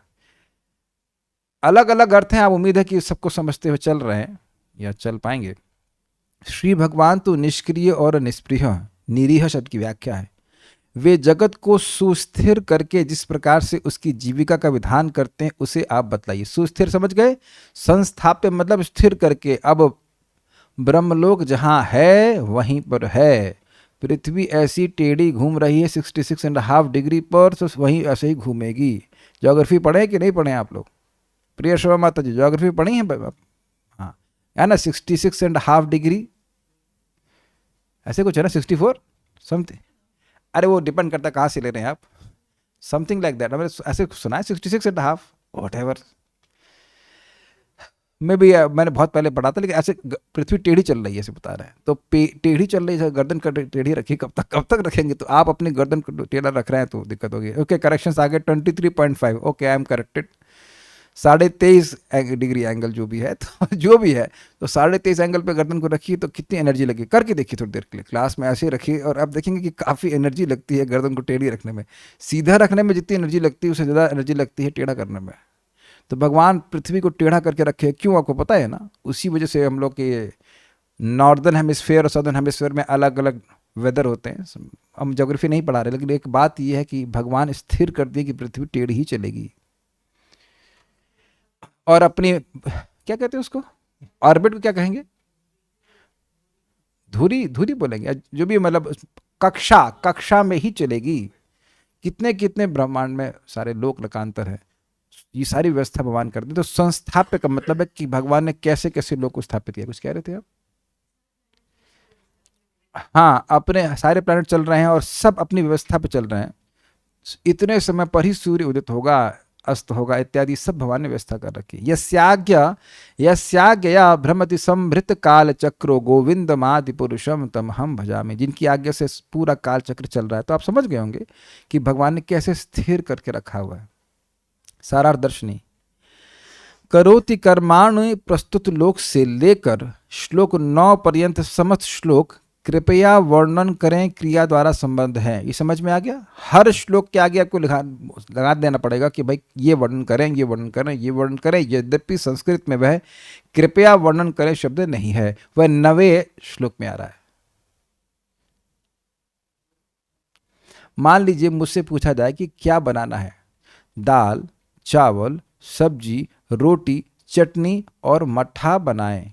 अलग अलग अर्थ हैं, आप उम्मीद है कि सबको समझते हुए चल रहे हैं या चल पाएंगे। श्री भगवान तो निष्क्रिय और निष्प्रिय, निरीह शब्द की व्याख्या है। वे जगत को सुस्थिर करके जिस प्रकार से उसकी जीविका का विधान करते हैं उसे आप बतलाइए। सुस्थिर समझ गए? संस्थाप्य मतलब स्थिर करके। अब ब्रह्मलोक जहां है वहीं पर है। पृथ्वी ऐसी टेढ़ी घूम रही है 66.5 डिग्री पर, तो वहीं ऐसे ही घूमेगी। ज्योग्राफी पढ़े कि नहीं पढ़े आप लोग? प्रिय शोभा माता जी, ज्योग्राफी पढ़ी है? हाँ, है ना, 66.5 डिग्री ऐसे कुछ है ना, 64 समथिंग। अरे वो डिपेंड करता है कहाँ से ले रहे हैं आप, समथिंग लाइक दैट। ऐसे सुना है 66.5 वॉट एवर में भी, मैंने बहुत पहले पढ़ा था। लेकिन ऐसे पृथ्वी टेढ़ी चल रही है ऐसे बता रहे हैं। तो टेढ़ी चल रही है, गर्दन टेढ़ी रखी, कब तक रखेंगे? तो आप अपनी गर्दन को टेढ़ा रख रहे हैं तो दिक्कत होगी। ओके, करेक्शन आ गए 23.5। Okay, I am corrected. 23.5 degree angle जो भी है, तो जो भी है, तो 23.5 एंगल पे गर्दन को रखिए तो कितनी एनर्जी लगी, करके देखिए थोड़ी देर के लिए। क्लास में ऐसे रखिए और आप देखेंगे कि काफ़ी एनर्जी लगती है गर्दन को टेढ़ी रखने में। सीधा रखने में जितनी एनर्जी लगती है उससे ज़्यादा एनर्जी लगती है टेढ़ा करने में। तो भगवान पृथ्वी को टेढ़ा करके रखे, क्यों आपको पता है ना? उसी वजह से हम लोग के नॉर्दर्न हेमिस्फेयर और सदर्न हेमिस्फेयर में अलग अलग वेदर होते हैं। हम ज्योग्राफी नहीं पढ़ा रहे, लेकिन एक बात यह है कि भगवान स्थिर कर दिए कि पृथ्वी टेढ़ी ही चलेगी। और अपनी क्या कहते हैं उसको, ऑर्बिट को क्या कहेंगे? धुरी बोलेंगे, जो भी, मतलब कक्षा में ही चलेगी। कितने कितने ब्रह्मांड में सारे लोक लकांतर है, ये सारी व्यवस्था भगवान करते हैं। तो संस्थाप्य का मतलब है कि भगवान ने कैसे कैसे लोग को स्थापित किया। कुछ कह रहे थे आप? हाँ, अपने सारे प्लैनेट चल रहे हैं और सब अपनी व्यवस्था पे चल रहे हैं। इतने समय पर ही सूर्य उदित होगा, अस्त होगा इत्यादि सब भगवान ने व्यवस्था कर रखी। यस्याज्ञया भ्रमति संभृत काल चक्रो गोविंद मादि पुरुषम तम हम भजामि। जिनकी आज्ञा से पूरा काल चक्र चल रहा है। तो आप समझ गए होंगे कि भगवान ने कैसे स्थिर करके रखा हुआ है। सारार्थ दर्शनी करोति कर्माणि प्रस्तुत लोक से लेकर श्लोक 9 पर्यंत समस्त श्लोक कृपया वर्णन करें क्रिया द्वारा संबंध है। ये समझ में आ गया। हर श्लोक के आगे आपको लगा देना पड़ेगा कि भाई ये वर्णन करें, ये वर्णन करें, ये वर्णन करें। यद्यपि संस्कृत में वह कृपया वर्णन करें शब्द नहीं है, वह 9वें श्लोक में आ रहा है। मान लीजिए मुझसे पूछा जाए कि क्या बनाना है, दाल, चावल, सब्जी, रोटी, चटनी और मट्ठा बनाएं,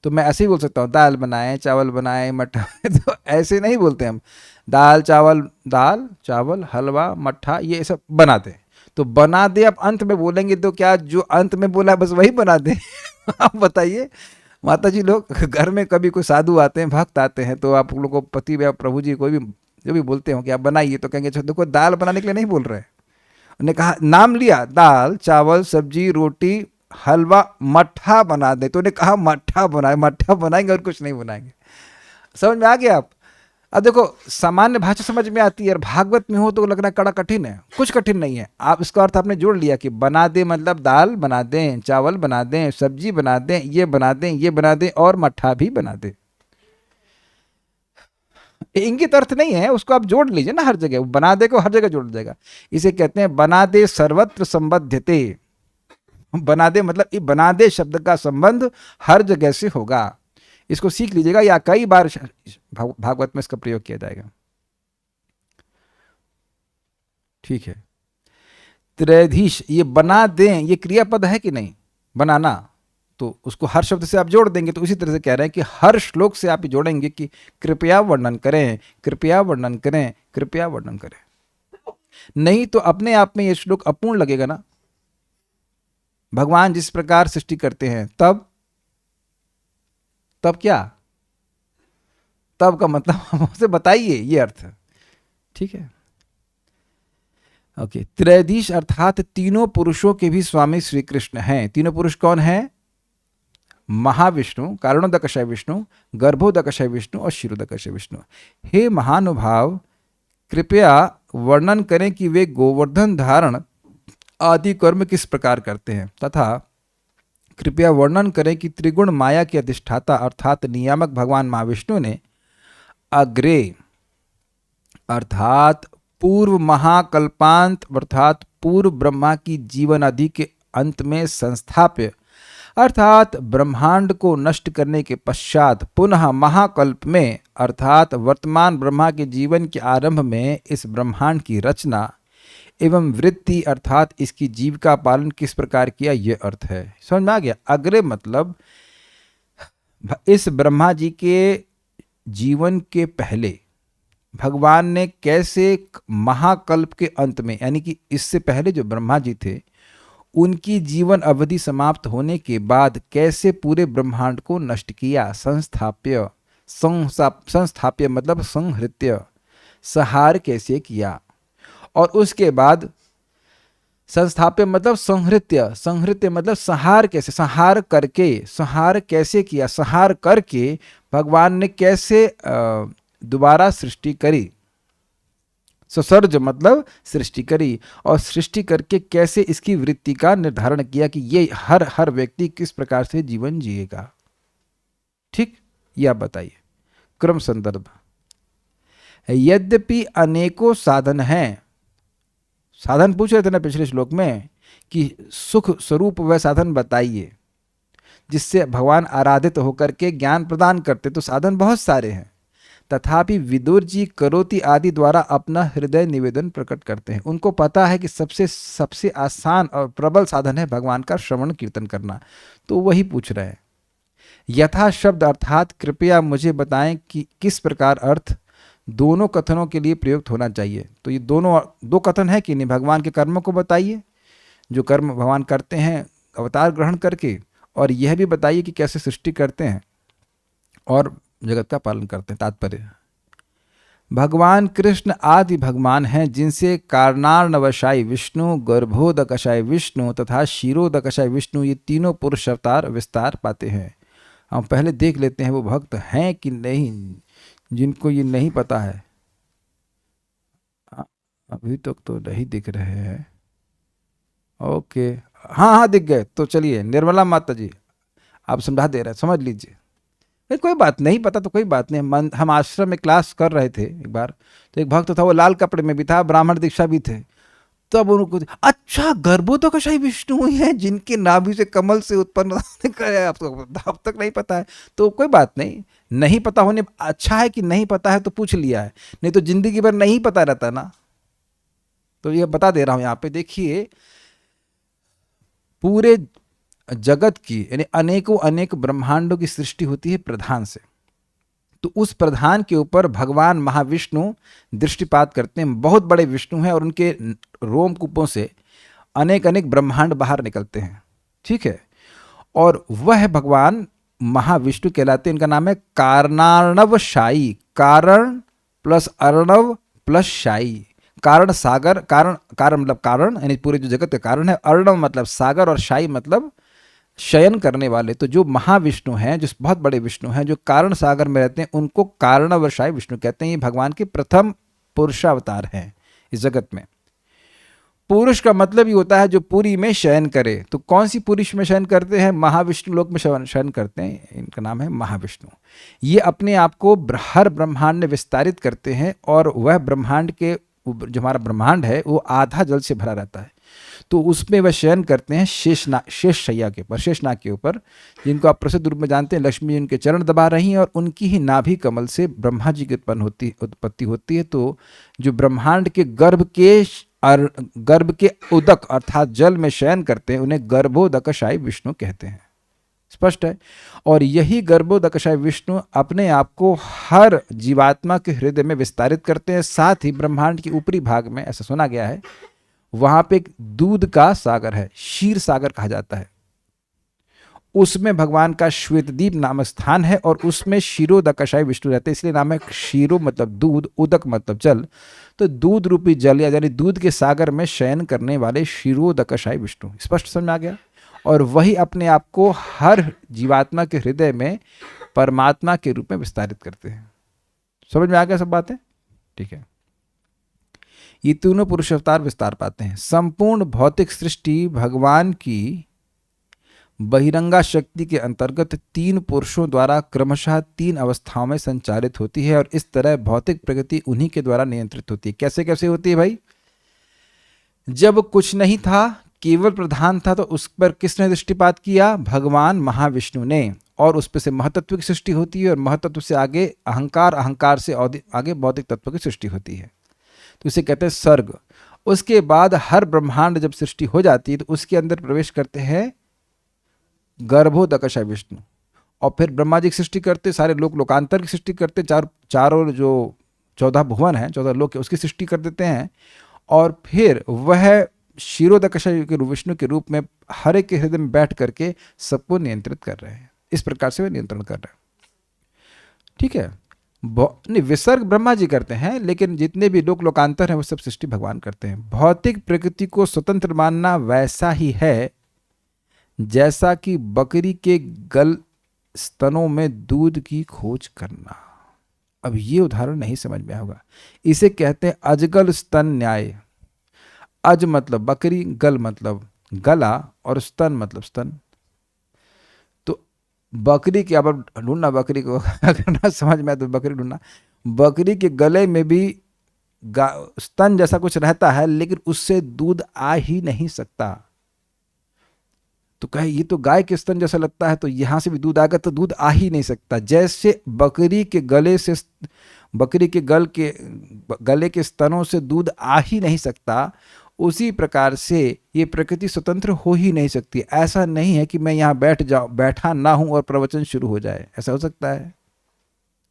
तो मैं ऐसे ही बोल सकता हूँ दाल बनाएं, चावल बनाएं, मट्ठा। तो ऐसे नहीं बोलते हम। दाल चावल हलवा मट्ठा ये सब बना दें, तो बना दे अब अंत में बोलेंगे तो क्या जो अंत में बोला बस वही बना दे। आप बताइए माता जी, लोग घर में कभी कोई साधु आते हैं, भक्त आते हैं, तो आप लोग को पति या प्रभु जी कोई भी जो भी बोलते हो कि आप बनाइए, तो कहेंगे अच्छा देखो दाल बनाने के लिए नहीं बोल रहे। उन्होंने कहा नाम लिया दाल चावल सब्जी रोटी हलवा मट्ठा बना दे, तो उन्हें कहा मट्ठा बनाएंगे और कुछ नहीं बनाएंगे। समझ में आ गया आप। अब देखो सामान्य भाषा समझ में आती है, और भागवत में हो तो लगना कड़ा कठिन है। कुछ कठिन नहीं है। आप इसका अर्थ आपने जोड़ लिया कि बना दे मतलब दाल बना दें, चावल बना दें, सब्जी बना दें, ये बना दें, ये बना दें और मट्ठा भी बना दें। इंगित अर्थ नहीं है, उसको आप जोड़ लीजिए ना हर जगह। बना दे को हर जगह जोड़ जाएगा। इसे कहते हैं बना दे सर्वत्र संबध्यते। बना दे मतलब ये बना दे शब्द का संबंध हर जगह से होगा। इसको सीख लीजिएगा, या कई बार भागवत में इसका प्रयोग किया जाएगा। ठीक है। त्रैधीश, ये बना दें ये क्रियापद है कि नहीं, बनाना, तो उसको हर शब्द से आप जोड़ देंगे। तो उसी तरह से कह रहे हैं कि हर श्लोक से आप जोड़ेंगे कि कृपया वर्णन करें, कृपया वर्णन करें, कृपया वर्णन करें। नहीं तो अपने आप में ये श्लोक अपूर्ण लगेगा ना। भगवान जिस प्रकार सृष्टि करते हैं तब क्या, तब का मतलब हमसे बताइए ये अर्थ। ठीक है। ओके। त्रैधीश अर्थात तीनों पुरुषों के भी स्वामी श्री कृष्ण हैं। तीनों पुरुष कौन है? महाविष्णु, कारणोदकशय विष्णु, गर्भोदकशय विष्णु और क्षीरोदकशय विष्णु। हे महानुभाव, कृपया वर्णन करें कि वे गोवर्धन धारण आदि कर्म किस प्रकार करते हैं, तथा कृपया वर्णन करें कि त्रिगुण माया के अधिष्ठाता अर्थात नियामक भगवान महाविष्णु ने अग्रे अर्थात पूर्व महाकल्पांत अर्थात पूर्व ब्रह्मा की जीवन आदि के अंत में संस्थाप्य अर्थात ब्रह्मांड को नष्ट करने के पश्चात पुनः महाकल्प में अर्थात वर्तमान ब्रह्मा के जीवन के आरंभ में इस ब्रह्मांड की रचना एवं वृत्ति अर्थात इसकी जीविका पालन किस प्रकार किया, यह अर्थ है। समझ में आ गया। अग्रे मतलब इस ब्रह्मा जी के जीवन के पहले भगवान ने कैसे महाकल्प के अंत में, यानी कि इससे पहले जो ब्रह्मा जी थे उनकी जीवन अवधि समाप्त होने के बाद कैसे पूरे ब्रह्मांड को नष्ट किया। संस्थाप्य मतलब संहृत्य, संहार कैसे किया। और उसके बाद संस्थाप्य मतलब संहृत्य मतलब संहार कैसे, संहार कैसे किया, संहार करके भगवान ने कैसे दोबारा सृष्टि करी। ससर्ज मतलब सृष्टि करी, और सृष्टि करके कैसे इसकी वृत्ति का निर्धारण किया कि ये हर व्यक्ति किस प्रकार से जीवन जिएगा। ठीक, यह बताइए। क्रम संदर्भ। यद्यपि अनेकों साधन हैं, साधन पूछ रहे थे ना पिछले श्लोक में कि सुख स्वरूप वह साधन बताइए जिससे भगवान आराधित होकर के ज्ञान प्रदान करते। तो साधन बहुत सारे हैं, तथापि विदुर जी करोति आदि द्वारा अपना हृदय निवेदन प्रकट करते हैं। उनको पता है कि सबसे आसान और प्रबल साधन है भगवान का श्रवण कीर्तन करना, तो वही पूछ रहे हैं। यथा शब्द अर्थात कृपया मुझे बताएं कि किस प्रकार अर्थ दोनों कथनों के लिए प्रयुक्त होना चाहिए। तो ये दो कथन है कि नहीं, भगवान के कर्मों को बताइए जो कर्म भगवान करते हैं अवतार ग्रहण करके, और यह भी बताइए कि कैसे सृष्टि करते हैं और जगत का पालन करते हैं। तात्पर्य भगवान कृष्ण आदि भगवान हैं जिनसे कारणार्णवशायी विष्णु, गर्भोदकशायी विष्णु तथा क्षीरोदकशायी विष्णु, ये तीनों पुरुष अवतार विस्तार पाते हैं। हम पहले देख लेते हैं वो भक्त हैं कि नहीं, जिनको ये नहीं पता है। अभी तक तो नहीं दिख रहे हैं। ओके, हाँ हाँ दिख गए। तो चलिए निर्मला माता जी आप समझा दे रहे हैं, समझ लीजिए। कोई बात नहीं, पता तो कोई बात नहीं। हम आश्रम में क्लास कर रहे थे एक बार, तो एक भक्त था, वो लाल कपड़े में भी था, ब्राह्मण दीक्षा भी थे। तब उनको अच्छा गर्भोदकशायी विष्णु ही हैं जिनके नाभि से कमल से उत्पन्न करे, आपको अब तक नहीं पता है। तो कोई बात नहीं, नहीं पता होने अच्छा है कि नहीं पता है तो पूछ लिया है, नहीं तो जिंदगी भर नहीं पता रहता ना। तो ये बता दे रहा हूं, यहाँ पे देखिए पूरे जगत की यानी अनेकों अनेक ब्रह्मांडों की सृष्टि होती है प्रधान से। तो उस प्रधान के ऊपर भगवान महाविष्णु दृष्टिपात करते हैं। बहुत बड़े विष्णु हैं और उनके रोमकूपों से अनेक अनेक ब्रह्मांड बाहर निकलते हैं, ठीक है। और वह भगवान महाविष्णु कहलाते हैं। इनका नाम है कारणार्णवशायी, कारण प्लस अर्णव प्लस शायी, कारण सागर, कारण मतलब कारण यानी पूरे जो जगत का कारण है, अर्णव मतलब सागर और शायी मतलब शयन करने वाले। तो जो महाविष्णु हैं, जो बहुत बड़े विष्णु हैं, जो कारण सागर में रहते हैं, उनको कारणवशायी विष्णु कहते हैं। ये भगवान के प्रथम पुरुषावतार हैं इस जगत में। पुरुष का मतलब ही होता है जो पुरी में शयन करे। तो कौन सी पुरुष में शयन करते हैं? महाविष्णु लोक में शयन करते हैं, इनका नाम है महाविष्णु। ये अपने आप को हर ब्रह्मांड में विस्तारित करते हैं और वह ब्रह्मांड के जो हमारा ब्रह्मांड है वो आधा जल से भरा रहता है। तो उसमें वह शयन करते हैं शेष शैया के ऊपर, शेषनाग के ऊपर, जिनको आप प्रसिद्ध रूप में जानते हैं। लक्ष्मी जी उनके चरण दबा रही हैं और उनकी ही नाभि कमल से ब्रह्मा जी की उत्पत्ति होती है। तो जो ब्रह्मांड के गर्भ के उदक अर्थात जल में शयन करते हैं उन्हें गर्भोदकशायी विष्णु कहते हैं। स्पष्ट है। और यही गर्भोदकशायी विष्णु अपने आप को हर जीवात्मा के हृदय में विस्तारित करते हैं। साथ ही ब्रह्मांड के ऊपरी भाग में, ऐसा सुना गया है, वहां पे एक दूध का सागर है, क्षीर सागर कहा जाता है। उसमें भगवान का श्वेतदीप नामक स्थान है और उसमें क्षीरोदकशायी विष्णु रहते हैं, इसलिए नाम है। क्षीरो मतलब दूध, उदक मतलब जल। तो दूध रूपी जल यानी दूध के सागर में शयन करने वाले क्षीरोदकशायी विष्णु। स्पष्ट समझ में आ गया। और वही अपने आप को हर जीवात्मा के हृदय में परमात्मा के रूप में विस्तारित करते हैं। समझ में आ गया सब बातें? ठीक है। ये तीनों पुरुष अवतार विस्तार पाते हैं। संपूर्ण भौतिक सृष्टि भगवान की बहिरंगा शक्ति के अंतर्गत तीन पुरुषों द्वारा क्रमशः तीन अवस्थाओं में संचालित होती है और इस तरह भौतिक प्रगति उन्हीं के द्वारा नियंत्रित होती है। कैसे कैसे होती है भाई? जब कुछ नहीं था, केवल प्रधान था, तो उस पर किसने दृष्टिपात किया? भगवान महाविष्णु ने। और उस पर से महतत्व की सृष्टि होती है और महतत्व से आगे अहंकार, अहंकार से आगे भौतिक तत्व की सृष्टि होती है। तो इसे कहते हैं सर्ग। उसके बाद हर ब्रह्मांड जब सृष्टि हो जाती है तो उसके अंदर प्रवेश करते हैं गर्भोदकशायी विष्णु और फिर ब्रह्मा जी की सृष्टि करते, सारे लोकांतर की सृष्टि करते, चारों जो 14 भुवन हैं, 14 लोक उसकी सृष्टि कर देते हैं। और फिर वह क्षीरोदकशायी के विष्णु के रूप में हर एक के हृदय में बैठ करके सबको नियंत्रित कर रहे हैं। इस प्रकार से वे नियंत्रण कर रहे हैं। ठीक है। नहीं, विसर्ग ब्रह्मा जी करते हैं, लेकिन जितने भी लोकांतर हैं वो सब सृष्टि भगवान करते हैं। भौतिक प्रकृति को स्वतंत्र मानना वैसा ही है जैसा कि बकरी के गल स्तनों में दूध की खोज करना। अब ये उदाहरण नहीं समझ में होगा। इसे कहते हैं अजगल स्तन न्याय। अज मतलब बकरी, गल मतलब गला और स्तन मतलब स्तन। तो बकरी की, अब ढूंढना बकरी को करना समझ में आए तो बकरी ढूंढना। बकरी के गले में भी स्तन जैसा कुछ रहता है, लेकिन उससे दूध आ ही नहीं सकता। तो कहे ये तो गाय के स्तन जैसा लगता है, तो यहां से भी दूध आएगा, तो दूध आ ही नहीं सकता। जैसे बकरी के गले से, बकरी के गले के स्तनों से दूध आ ही नहीं सकता, उसी प्रकार से ये प्रकृति स्वतंत्र हो ही नहीं सकती। ऐसा नहीं है कि मैं यहाँ बैठा ना हूं और प्रवचन शुरू हो जाए। ऐसा हो सकता है?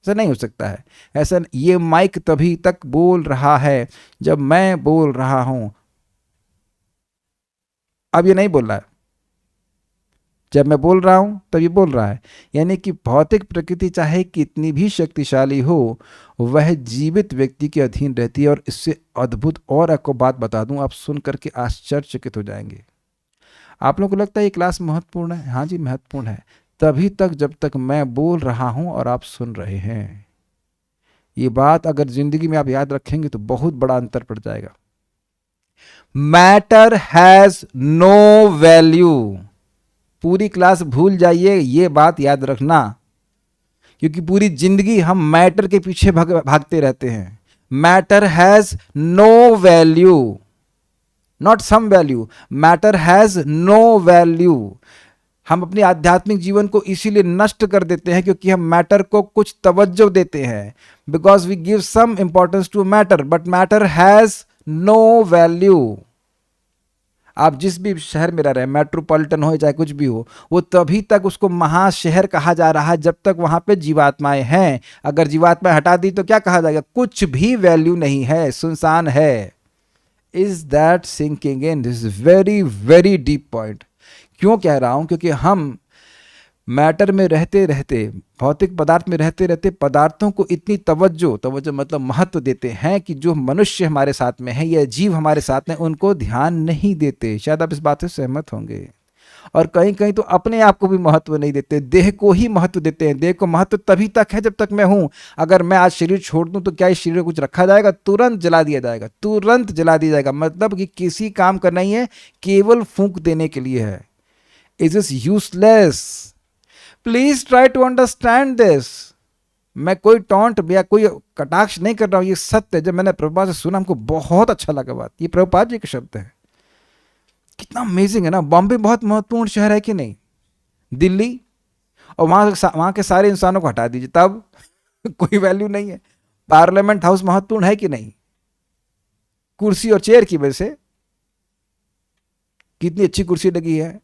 ऐसा नहीं हो सकता है। ऐसा, ये माइक तभी तक बोल रहा है जब मैं बोल रहा हूं। अब ये नहीं बोल रहा है, जब मैं बोल रहा हूं तब ये बोल रहा है। यानी कि भौतिक प्रकृति चाहे कितनी भी शक्तिशाली हो, वह जीवित व्यक्ति के अधीन रहती है। और इससे अद्भुत और आपको बात बता दूं, आप सुन करके आश्चर्यचकित हो जाएंगे। आप लोगों को लगता है ये क्लास महत्वपूर्ण है? हाँ जी, महत्वपूर्ण है। तभी तक जब तक मैं बोल रहा हूं और आप सुन रहे हैं। ये बात अगर जिंदगी में आप याद रखेंगे तो बहुत बड़ा अंतर पड़ जाएगा। Matter has no value. पूरी क्लास भूल जाइए, ये बात याद रखना, क्योंकि पूरी जिंदगी हम मैटर के पीछे भागते रहते हैं। Matter has no value, not some value, matter has no value. हम अपने आध्यात्मिक जीवन को इसीलिए नष्ट कर देते हैं क्योंकि हम मैटर को कुछ तवज्जो देते हैं, because we give some importance to matter, but matter has no value. आप जिस भी शहर में रह रहे हैं, मेट्रोपॉलिटन हो चाहे कुछ भी हो, वो तभी तक उसको महाशहर कहा जा रहा है जब तक वहां पे जीवात्माएं हैं। अगर जीवात्माएं हटा दी तो क्या कहा जाएगा? कुछ भी वैल्यू नहीं है, सुनसान है। Is that sinking in? This is very very deep point. क्यों कह रहा हूं? क्योंकि हम मैटर में रहते रहते, भौतिक पदार्थ में रहते रहते पदार्थों को इतनी तवज्जो मतलब महत्व देते हैं कि जो मनुष्य हमारे साथ में है या जीव हमारे साथ में, उनको ध्यान नहीं देते। शायद आप इस बात से सहमत होंगे। और कहीं कहीं तो अपने आप को भी महत्व नहीं देते, देह को ही महत्व देते हैं। देह को महत्व तभी तक है जब तक मैं हूं। अगर मैं आज शरीर छोड़ दूं तो क्या इस शरीर को कुछ रखा जाएगा? तुरंत जला दिया जाएगा, तुरंत जला दिया जाएगा। मतलब कि किसी काम का नहीं है, केवल फूंक देने के लिए है। It is useless. Please try to understand this. मैं कोई टॉन्ट या कोई कटाक्ष नहीं कर रहा हूं, ये सत्य है। जब मैंने प्रभुपाद से सुना, हमको बहुत अच्छा लगा बात। ये प्रभुपाद जी के शब्द है। कितना अमेजिंग है ना। बॉम्बे बहुत महत्वपूर्ण शहर है कि नहीं? दिल्ली, और वहां के सारे इंसानों को हटा दीजिए, तब कोई वैल्यू नहीं है। पार्लियामेंट हाउस महत्वपूर्ण है कि नहीं? कुर्सी और चेयर की वजह से। कितनी अच्छी कुर्सी लगी है।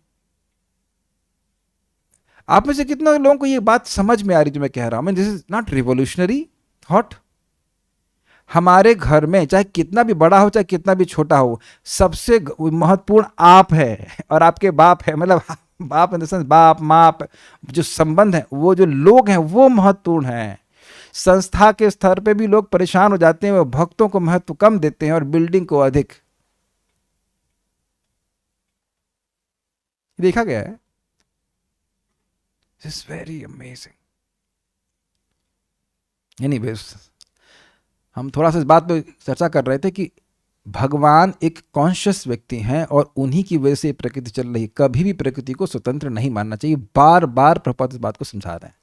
आप में से कितने लोगों को ये बात समझ में आ रही जो मैं कह रहा हूं? This is not revolutionary thought. हमारे घर में चाहे कितना भी बड़ा हो चाहे कितना भी छोटा हो, सबसे महत्वपूर्ण आप है और आपके बाप है। मतलब बाप इन द सेंस बाप माँ, जो संबंध है, वो जो लोग हैं वो महत्वपूर्ण हैं। संस्था के स्तर पे भी लोग परेशान हो जाते हैं, वो भक्तों को महत्व कम देते हैं और बिल्डिंग को अधिक। देखा गया है। This is very amazing. Anyways, हम थोड़ा सा इस बात पे चर्चा कर रहे थे कि भगवान एक कॉन्शियस व्यक्ति हैं और उन्हीं की वजह से प्रकृति चल रही है। कभी भी प्रकृति को स्वतंत्र नहीं मानना चाहिए। बार बार प्रभुपाद इस बात को समझा रहे हैं।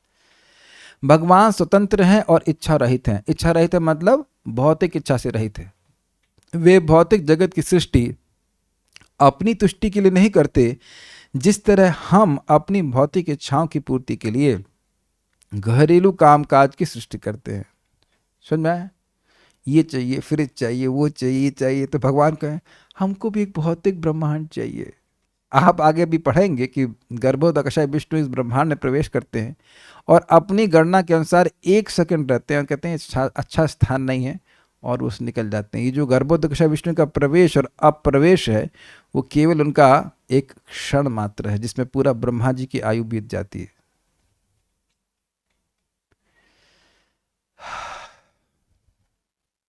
भगवान स्वतंत्र हैं और इच्छा रहित हैं। इच्छा रहित है मतलब भौतिक इच्छा से रहित है। वे भौतिक जगत की सृष्टि अपनी तुष्टि के लिए नहीं करते, जिस तरह हम अपनी भौतिक इच्छाओं की पूर्ति के लिए घरेलू कामकाज की सृष्टि करते हैं। समझ में आया? ये चाहिए, फ्रिज चाहिए, वो चाहिए, चाहिए। तो भगवान कहें हमको भी एक भौतिक ब्रह्मांड चाहिए। आप आगे भी पढ़ेंगे कि गर्भोदकशा विष्णु इस ब्रह्मांड में प्रवेश करते हैं और अपनी गणना के अनुसार 1 सेकंड रहते हैं और कहते हैं अच्छा स्थान नहीं है, और उस निकल जाते हैं। ये जो गर्भोदकशा विष्णु का प्रवेश और अप्रवेश है, वो केवल उनका एक क्षण मात्र है, जिसमें पूरा ब्रह्मा जी की आयु बीत जाती है।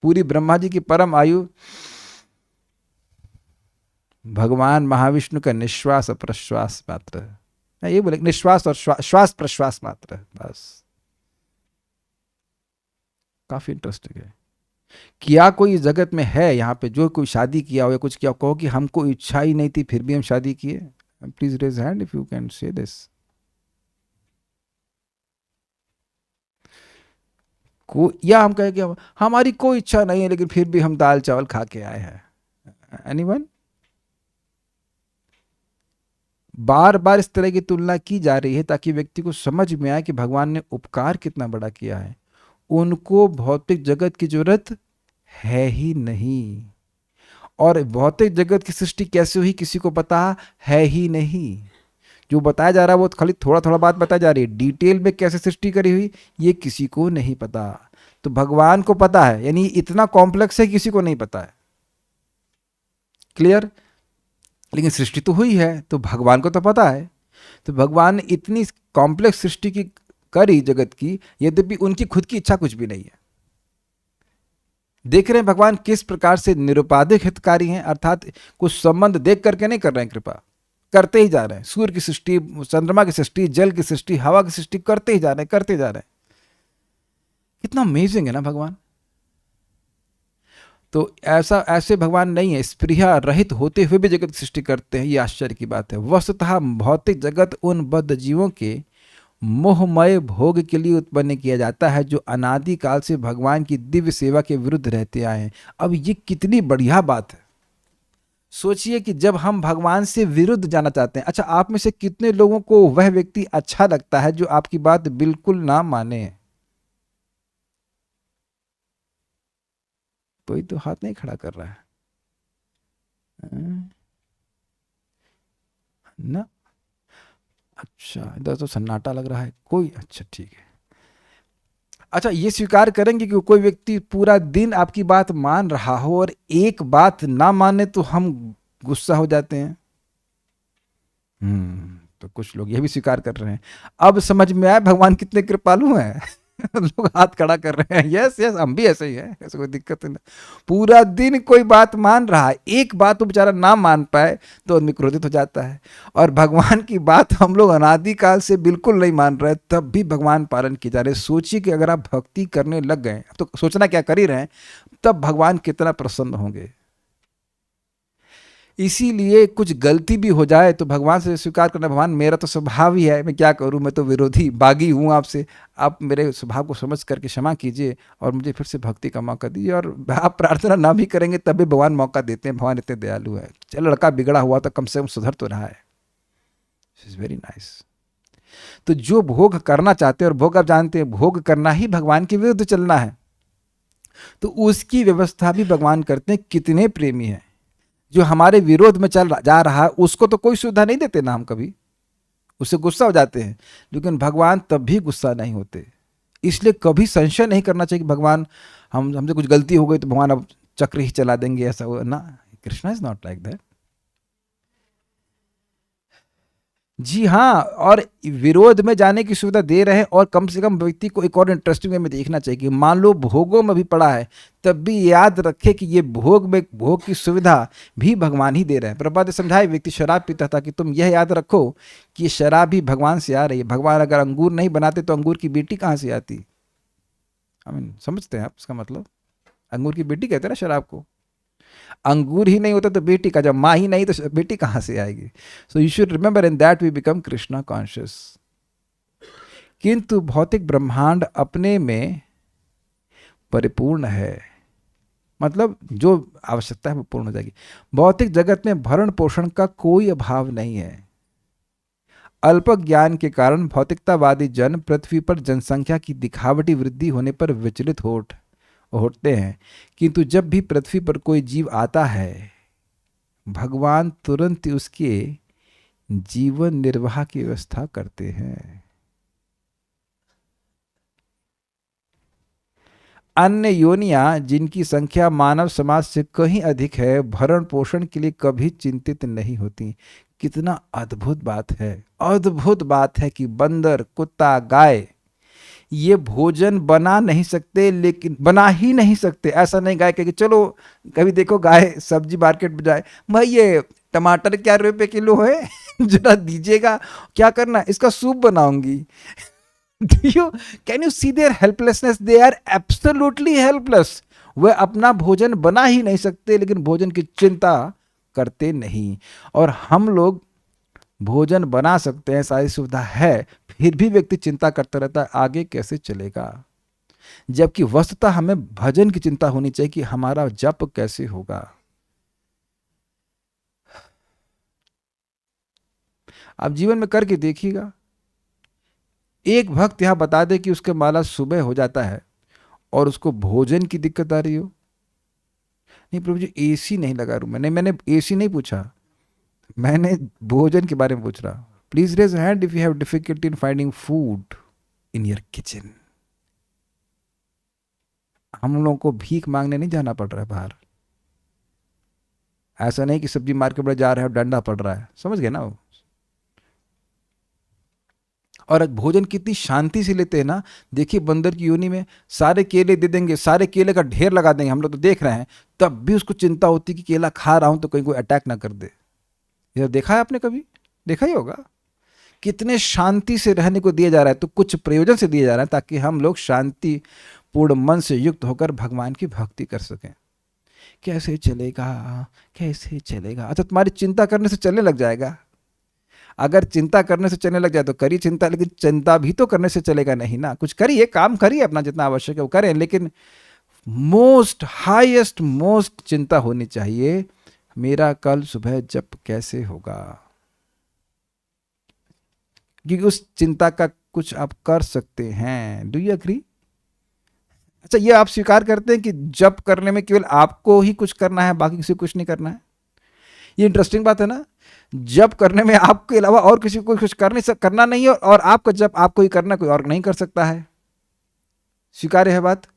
पूरी ब्रह्मा जी की परम आयु भगवान महाविष्णु का निश्वास और प्रश्वास मात्र है। मैं ये बोले निश्वास और श्वास प्रश्वास मात्र है, बस। काफी इंटरेस्टिंग है। क्या कोई इस जगत में है यहाँ पे जो कोई शादी किया हो या कुछ किया, कहो कि हमको इच्छा ही नहीं थी फिर भी हम शादी किए? Please raise hand if you can say this. या हम कहें कि हमारी कोई इच्छा नहीं है लेकिन फिर भी हम दाल चावल खा के आए हैं। एनीवन? बार बार इस तरह की तुलना की जा रही है ताकि व्यक्ति को समझ में आए कि भगवान ने उपकार कितना बड़ा किया है। उनको भौतिक जगत की जरूरत है ही नहीं, और भौतिक जगत की सृष्टि कैसे हुई किसी को पता है ही नहीं। जो बताया जा रहा है वो खाली थोड़ा थोड़ा बात बताई जा रही है। डिटेल में कैसे सृष्टि करी हुई ये किसी को नहीं पता। तो भगवान को पता है, यानी इतना कॉम्प्लेक्स है किसी को नहीं पता है। क्लियर? लेकिन सृष्टि तो हुई है तो भगवान को तो पता है। तो भगवान ने इतनी कॉम्प्लेक्स सृष्टि की करी जगत की, यद्यपि उनकी खुद की इच्छा कुछ भी नहीं है। देख रहे हैं भगवान किस प्रकार से निरुपाधिक हितकारी हैं, अर्थात कुछ संबंध देख करके नहीं कर रहे हैं, कृपा करते ही जा रहे हैं। सूर्य की सृष्टि, चंद्रमा की सृष्टि, जल की सृष्टि, हवा की सृष्टि करते ही जा रहे हैं, करते जा रहे हैं। कितना अमेजिंग है ना भगवान। तो ऐसे भगवान नहीं है, स्पृहा रहित होते हुए भी जगत की सृष्टि करते हैं, ये आश्चर्य की बात है। वस्तुतः भौतिक जगत उन बद्ध जीवों के मोहमय भोग के लिए उत्पन्न किया जाता है जो अनादि काल से भगवान की दिव्य सेवा के विरुद्ध रहते आए हैं। अब ये कितनी बढ़िया बात है। सोचिए कि जब हम भगवान से विरुद्ध जाना चाहते हैं, अच्छा आप में से कितने लोगों को वह व्यक्ति अच्छा लगता है जो आपकी बात बिल्कुल ना माने? कोई तो हाथ नहीं खड़ा कर रहा है ना। अच्छा, इधर तो सन्नाटा लग रहा है। कोई, अच्छा ठीक है। अच्छा, ये स्वीकार करेंगे कि कोई व्यक्ति पूरा दिन आपकी बात मान रहा हो और एक बात ना माने तो हम गुस्सा हो जाते हैं। तो कुछ लोग ये भी स्वीकार कर रहे हैं। अब समझ में आया भगवान कितने कृपालु हैं। लोग हाथ खड़ा कर रहे हैं। यस यस, हम भी ऐसे ही हैं, ऐसे कोई दिक्कत नहीं। पूरा दिन कोई बात मान रहा है, एक बात वो बेचारा ना मान पाए तो आदमी क्रोधित हो जाता है। और भगवान की बात हम लोग अनादिकाल से बिल्कुल नहीं मान रहे, तब भी भगवान पालन किए जा रहे। सोचिए कि अगर आप भक्ति करने लग गए, तो सोचना क्या कर ही रहे हैं, तब भगवान कितना प्रसन्न होंगे। इसीलिए कुछ गलती भी हो जाए तो भगवान से स्वीकार करना, भगवान मेरा तो स्वभाव ही है, मैं क्या करूं, मैं तो विरोधी बागी हूं आपसे, आप मेरे स्वभाव को समझ करके क्षमा कीजिए और मुझे फिर से भक्ति का मौका दीजिए। और आप प्रार्थना ना भी करेंगे तब भी भगवान मौका देते हैं। भगवान इतने दयालु है। चल, लड़का बिगड़ा हुआ तो कम से कम सुधर तो रहा है। Is very nice. तो जो भोग करना चाहते हैं, और भोग आप जानते हैं, भोग करना ही भगवान के विरुद्ध चलना है, तो उसकी व्यवस्था भी भगवान करते हैं। कितने प्रेमी है। जो हमारे विरोध में चल जा रहा है उसको तो कोई सुविधा नहीं देते ना, हम कभी उससे गुस्सा हो जाते हैं, लेकिन भगवान तब भी गुस्सा नहीं होते। इसलिए कभी संशय नहीं करना चाहिए कि भगवान हमसे कुछ गलती हो गई तो भगवान अब चक्र ही चला देंगे, ऐसा हो ना। Krishna is not like that. जी हाँ, और विरोध में जाने की सुविधा दे रहे हैं। और कम से कम व्यक्ति को एक और इंटरेस्टिंग वे में देखना चाहिए कि मान लो भोगों में भी पड़ा है, तब भी याद रखे कि ये भोग की सुविधा भी भगवान ही दे रहे हैं। प्रभुपाद ने समझाया, व्यक्ति शराब पीता था कि तुम यह याद रखो कि ये शराब भी भगवान से आ रही है। भगवान अगर अंगूर नहीं बनाते तो अंगूर की बेटी कहाँ से आती? समझते हैं आप इसका मतलब? अंगूर की बेटी कहते हैं ना शराब को। अंगूर ही नहीं होता तो बेटी का, जब माँ ही नहीं तो बेटी कहां से आएगी? So you should remember in that we become Krishna conscious. किंतु भौतिक ब्रह्मांड अपने में परिपूर्ण है, मतलब जो आवश्यकता है वो पूर्ण हो जाएगी। भौतिक जगत में भरण पोषण का कोई अभाव नहीं है। अल्प ज्ञान के कारण भौतिकतावादी जन पृथ्वी पर जनसंख्या की दिखावटी वृद्धि होने पर विचलित होते हैं, किंतु जब भी पृथ्वी पर कोई जीव आता है, भगवान तुरंत उसके जीवन निर्वाह की व्यवस्था करते हैं। अन्य योनियां जिनकी संख्या मानव समाज से कहीं अधिक है, भरण पोषण के लिए कभी चिंतित नहीं होती। कितना अद्भुत बात है, अद्भुत बात है कि बंदर, कुत्ता, गाय ये भोजन बना नहीं सकते, लेकिन बना ही नहीं सकते। ऐसा नहीं गाय कहेगी चलो, कभी देखो गाय सब्जी मार्केट में जाए, भाई ये टमाटर क्या रुपए किलो है, जरा दीजिएगा, क्या करना, इसका सूप बनाऊंगी। Can you see their helplessness? They are absolutely helpless. वह अपना भोजन बना ही नहीं सकते, लेकिन भोजन की चिंता करते नहीं। और हम लोग भोजन बना सकते हैं, सारी सुविधा है, फिर भी व्यक्ति चिंता करता रहता है आगे कैसे चलेगा। जबकि वस्तुतः हमें भजन की चिंता होनी चाहिए कि हमारा जप कैसे होगा। आप जीवन में करके देखिएगा। एक भक्त यहां बता दे कि उसके माला सुबह हो जाता है और उसको भोजन की दिक्कत आ रही हो। नहीं प्रभु जी, एसी नहीं लगा रूम में। मैंने एसी नहीं पूछा, मैंने भोजन के बारे में पूछ रहा। Please raise hand if you have difficulty in finding food in your kitchen. हम लोगों को भीख मांगने नहीं जाना पड़ रहा है बाहर। ऐसा नहीं कि सब्जी मार्केट में जा रहे हैं और डंडा पड़ रहा है, समझ गए ना? और भोजन कितनी शांति से लेते हैं ना। देखिए बंदर की योनि में सारे केले दे देंगे, सारे केले का ढेर लगा देंगे, हम लोग तो देख रहे हैं, तब भी उसको चिंता होती कि केला खा रहा हूं तो कहीं कोई अटैक ना कर दे। यह देखा है आपने, कभी देखा ही होगा। कितने शांति से रहने को दिया जा रहा है, तो कुछ प्रयोजन से दिया जा रहा है ताकि हम लोग शांति पूर्ण मन से युक्त होकर भगवान की भक्ति कर सकें। कैसे चलेगा, कैसे चलेगा? अच्छा, तुम्हारी चिंता करने से चलने लग जाएगा। अगर चिंता करने से चलने लग जाए तो करिए चिंता, लेकिन चिंता भी तो करने से चलेगा नहीं ना। कुछ करिए, काम करिए, अपना जितना आवश्यक है वो करें, लेकिन मोस्ट हाईएस्ट मोस्ट चिंता होनी चाहिए, मेरा कल सुबह जप कैसे होगा। क्योंकि उस चिंता का कुछ आप कर सकते हैं। Do you agree? अच्छा, ये आप स्वीकार करते हैं कि जप करने में केवल आपको ही कुछ करना है, बाकी किसी को कुछ नहीं करना है? ये इंटरेस्टिंग बात है ना। जप करने में आपके अलावा और किसी को कुछ करना नहीं है, और आपका जप आपको ही करना, कोई और नहीं कर सकता है। स्वीकार्य है बात।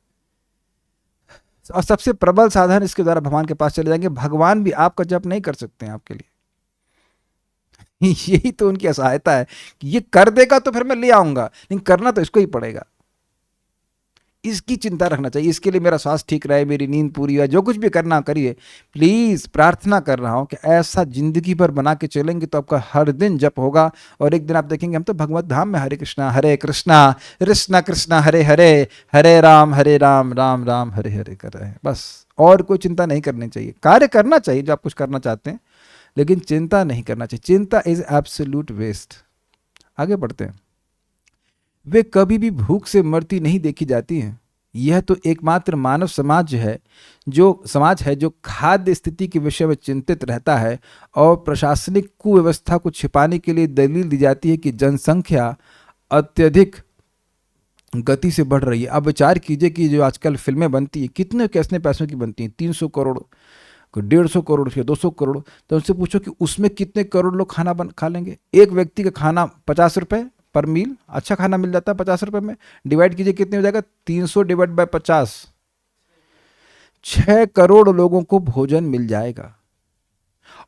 और सबसे प्रबल साधन इसके द्वारा भगवान के पास चले जाएंगे। भगवान भी आपका जप नहीं कर सकते हैं आपके लिए। यही तो उनकी असहायता है कि ये कर देगा तो फिर मैं ले आऊंगा, लेकिन करना तो इसको ही पड़ेगा। इसकी चिंता रखना चाहिए। इसके लिए मेरा स्वास्थ्य ठीक रहे, मेरी नींद पूरी हो, जो कुछ भी करना करिए। प्लीज प्रार्थना कर रहा हूं कि ऐसा जिंदगी भर बना के चलेंगे तो आपका हर दिन जप होगा, और एक दिन आप देखेंगे हम तो भगवत धाम में हरे कृष्णा कृष्णा कृष्णा हरे हरे, हरे राम राम राम हरे हरे कर रहे हैं। बस, और कोई चिंता नहीं करनी चाहिए। कार्य करना चाहिए जो आप कुछ करना चाहते हैं, लेकिन चिंता नहीं करना चाहिए। चिंता इज एब्सोल्यूट वेस्ट। आगे बढ़ते हैं। वे कभी भी भूख से मरती नहीं देखी जाती हैं। यह तो एकमात्र मानव समाज है जो खाद्य स्थिति के विषय में चिंतित रहता है, और प्रशासनिक कुव्यवस्था को छिपाने के लिए दलील दी जाती है कि जनसंख्या अत्यधिक गति से बढ़ रही है। अब विचार कीजिए कि जो आजकल फिल्में बनती है कितने कैसने पैसों की बनती हैं, 300 करोड़, 150 करोड़ या 200 करोड़। तो उनसे पूछो कि उसमें कितने करोड़ लोग खाना खा लेंगे। एक व्यक्ति का खाना 50 रुपये पर मील, अच्छा खाना मिल जाता है 50 रुपये में। डिवाइड कीजिए कितने हो जाएगा, 300 डिवाइड बाय 50, 6 करोड़ लोगों को भोजन मिल जाएगा।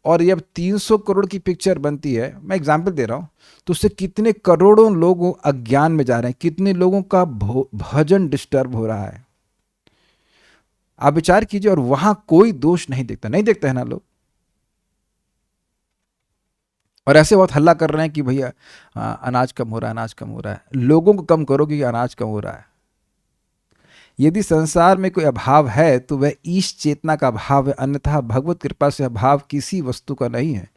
और जब 300 करोड़ की पिक्चर बनती है, मैं एग्जाम्पल दे रहा हूं, तो उससे कितने करोड़ों लोग अज्ञान में जा रहे हैं, कितने लोगों का भजन डिस्टर्ब हो रहा है। आप विचार कीजिए। और वहां कोई दोष नहीं देखता है ना लोग। और ऐसे बहुत हल्ला कर रहे हैं कि भैया अनाज कम हो रहा है, अनाज कम हो रहा है। लोगों को कम करो कि अनाज कम हो रहा है। यदि संसार में कोई अभाव है तो वह ईश चेतना का अभाव है, अन्यथा भगवत कृपा से अभाव किसी वस्तु का नहीं है।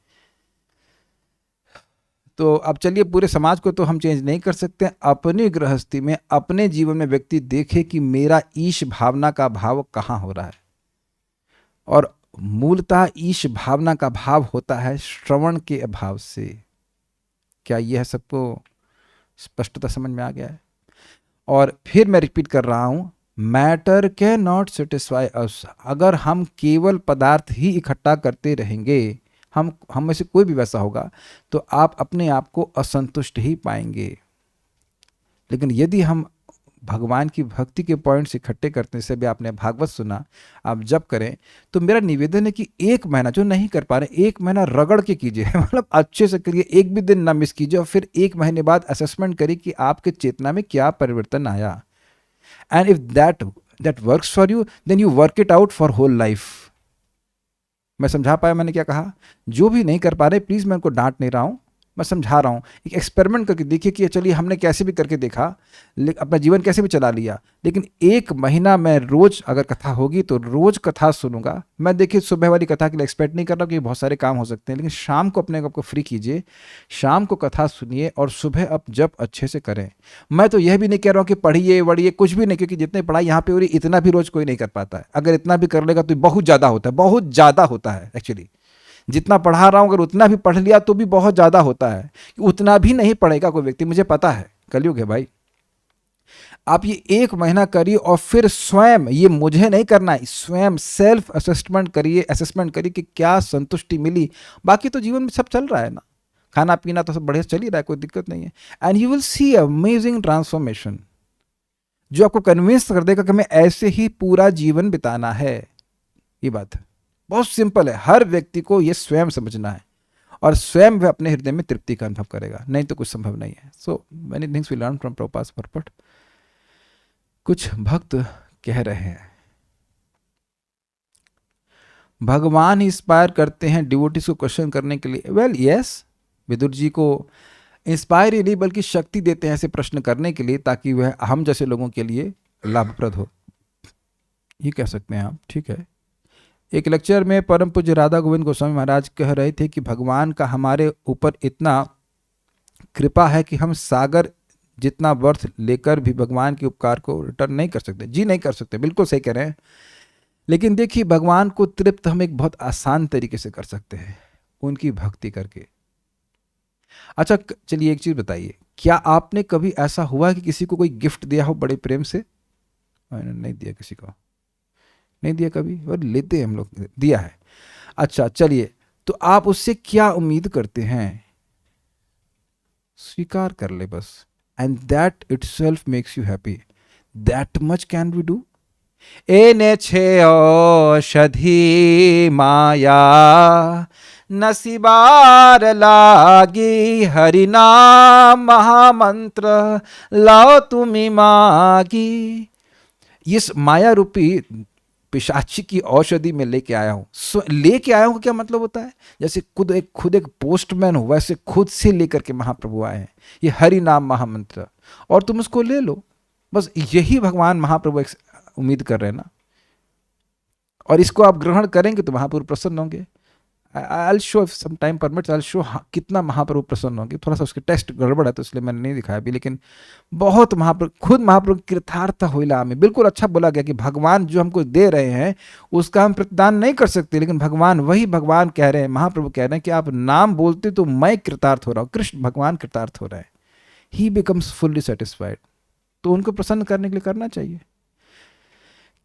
तो अब चलिए, पूरे समाज को तो हम चेंज नहीं कर सकते। अपनी गृहस्थी में, अपने जीवन में व्यक्ति देखे कि मेरा ईश भावना का अभाव कहाँ हो रहा है। और मूलतः ईश भावना का भाव होता है श्रवण के अभाव से। क्या यह सबको स्पष्टता समझ में आ गया है? और फिर मैं रिपीट कर रहा हूं, मैटर कैन नॉट सेटिस्फाई अस। अगर हम केवल पदार्थ ही इकट्ठा करते रहेंगे, हम में से कोई भी वैसा होगा, तो आप अपने आप को असंतुष्ट ही पाएंगे। लेकिन यदि हम भगवान की भक्ति के पॉइंट्स इकट्ठे करते से भी, आपने भागवत सुना, आप जब करें, तो मेरा निवेदन है कि 1 महीना जो नहीं कर पा रहे, 1 महीना रगड़ के कीजिए। मतलब अच्छे से करिए, एक भी दिन ना मिस कीजिए। और फिर 1 महीने बाद असेसमेंट करिए कि आपके चेतना में क्या परिवर्तन आया। And if that works for you, then you work it out for whole life. मैं समझा पाया मैंने क्या कहा? जो भी नहीं कर पा रहे, प्लीज मैं उनको डांट नहीं रहा हूं, मैं समझा रहा हूँ। एक एक्सपेरिमेंट करके देखिए कि चलिए हमने कैसे भी करके देखा, अपना जीवन कैसे भी चला लिया, लेकिन 1 महीना मैं रोज, अगर कथा होगी तो रोज कथा सुनूंगा। मैं देखिए सुबह वाली कथा के लिए एक्सपेक्ट नहीं कर रहा कि बहुत सारे काम हो सकते हैं, लेकिन शाम को अपने आप को फ्री कीजिए, शाम को कथा सुनिए और सुबह अब जब अच्छे से करें। मैं तो यह भी नहीं कह रहा हूँ कि पढ़िए वढ़िए, कुछ भी नहीं, क्योंकि जितने पढ़ाई यहाँ पे हो रही इतना भी रोज कोई नहीं कर पाता है। अगर इतना भी कर लेगा तो बहुत ज़्यादा होता है, बहुत ज़्यादा होता है। एक्चुअली जितना पढ़ा रहा हूं, अगर उतना भी पढ़ लिया तो भी बहुत ज्यादा होता है। उतना भी नहीं पढ़ेगा कोई व्यक्ति, मुझे पता है, कलयुग है भाई। आप ये 1 महीना करिए और फिर स्वयं, ये मुझे नहीं करना है, स्वयं सेल्फ असेसमेंट करिए कि क्या संतुष्टि मिली। बाकी तो जीवन में सब चल रहा है ना, खाना पीना तो सब बढ़िया चल ही रहा है, कोई दिक्कत नहीं है। And you will see amazing transformation, जो आपको कन्विंस कर देगा कि हमें ऐसे ही पूरा जीवन बिताना है। ये बात है, बहुत सिंपल है, हर व्यक्ति को ये स्वयं समझना है। और स्वयं वह अपने हृदय में तृप्ति का अनुभव करेगा, नहीं तो कुछ संभव नहीं है। So many things we learn from Prabhupada परपट। कुछ भक्त कह रहे हैं भगवान ही इंस्पायर करते हैं डिवोटीज को क्वेश्चन करने के लिए। वेल यस, विदुर जी को इंस्पायर ही नहीं बल्कि शक्ति देते हैं ऐसे प्रश्न करने के लिए, ताकि वह हम जैसे लोगों के लिए लाभप्रद हो, ये कह सकते हैं आप। ठीक है। एक लेक्चर में परम पूज्य राधा गोविंद गोस्वामी महाराज कह रहे थे कि भगवान का हमारे ऊपर इतना कृपा है कि हम सागर जितना वर्थ लेकर भी भगवान के उपकार को रिटर्न नहीं कर सकते। जी नहीं कर सकते, बिल्कुल सही कह रहे हैं। लेकिन देखिए, भगवान को तृप्त हम एक बहुत आसान तरीके से कर सकते हैं, उनकी भक्ति करके। अच्छा चलिए एक चीज बताइए, क्या आपने कभी ऐसा हुआ कि किसी को कोई गिफ्ट दिया हो बड़े प्रेम से? मैंने नहीं दिया, किसी को नहीं दिया कभी, और लेते हैं हम लोग, दिया है। अच्छा चलिए, तो आप उससे क्या उम्मीद करते हैं? स्वीकार कर ले बस, and that itself makes you happy. That much can we do. एने छे औषधि माया नसीबार लागी, हरि नाम महामंत्र लाओ तुम्ही मागी। इस माया रूपी पिशाची की औषधि में लेके आया हूं। लेके आया हूं का क्या मतलब होता है? जैसे खुद एक पोस्टमैन हो, वैसे खुद से लेकर के महाप्रभु आए हैं। ये हरि नाम महामंत्र, और तुम उसको ले लो, बस यही भगवान महाप्रभु उम्मीद कर रहे हैं ना। और इसको आप ग्रहण करेंगे तो महाप्रभु प्रसन्न होंगे। I will show, some time permits, I will show कितना महाप्रभु प्रसन्न होंगे। थोड़ा सा उसके टेस्ट गड़बड़ है तो इसलिए मैंने नहीं दिखाया अभी, लेकिन बहुत महाप्रभु, खुद महाप्रभु कृतार्थ होइला में बिल्कुल अच्छा बोला गया कि भगवान जो हमको दे रहे हैं उसका हम प्रतिदान नहीं कर सकते, लेकिन भगवान वही भगवान कह रहे हैं, महाप्रभु कह रहे हैं कि आप नाम बोलते तो मैं कृतार्थ हो रहा हूँ, कृष्ण भगवान कृतार्थ हो रहा है। ही बिकम्स फुल्ली सेटिस्फाइड। तो उनको प्रसन्न करने के लिए करना चाहिए।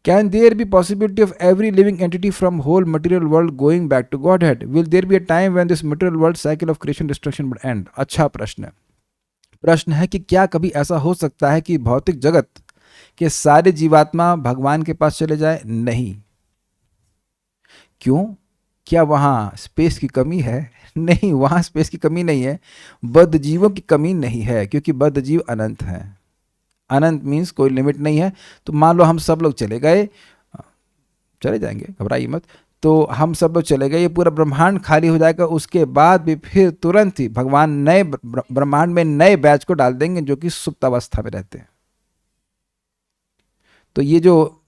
Can there be possibility of every living entity from whole material world going back to Godhead? Will there be a time when this material world cycle of creation destruction would end? अच्छा प्रश्न है। प्रश्न है कि क्या कभी ऐसा हो सकता है कि भौतिक जगत के सारे जीवात्मा भगवान के पास चले जाए? नहीं। क्यों? क्या वहां स्पेस की कमी है? नहीं, वहां स्पेस की कमी नहीं है, बद्ध जीवों की कमी नहीं है, क्योंकि बद्ध जीव अनंत हैं। अनंत मीन्स कोई लिमिट नहीं है। तो मान लो हम सब लोग चले गए, चले जाएंगे, घबराइए मत। तो हम सब लोग चले गए, ये पूरा ब्रह्मांड खाली हो जाएगा, उसके बाद भी फिर तुरंत ही भगवान नए ब्रह्मांड में नए बैच को डाल देंगे जो कि सुप्त अवस्था में रहते हैं। तो ये जो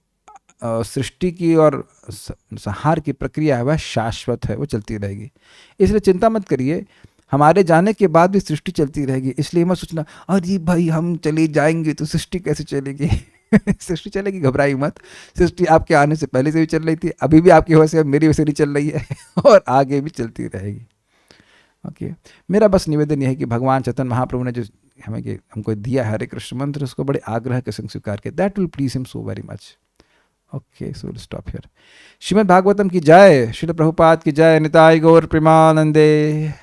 सृष्टि की और संहार की प्रक्रिया है वह शाश्वत है, वो चलती रहेगी। इसलिए चिंता मत करिए, हमारे जाने के बाद भी सृष्टि चलती रहेगी। इसलिए मत सोचना अरे भाई हम चले जाएंगे तो सृष्टि कैसे चलेगी। सृष्टि चलेगी, घबराई मत। सृष्टि आपके आने से पहले से भी चल रही थी, अभी भी आपकी वजह से, मेरी वजह से नहीं चल रही है, और आगे भी चलती रहेगी। ओके, मेरा बस निवेदन यह है कि भगवान चैतन्य महाप्रभु ने जो हमको दिया है हरे कृष्ण मंत्र, उसको बड़े आग्रह के संग स्वीकार किया। That will please him so very much. Okay, so will stop here. Shrimad Bhagavatam की जय, श्रील प्रभुपाद की जय, निताय गौर प्रेमानंदे।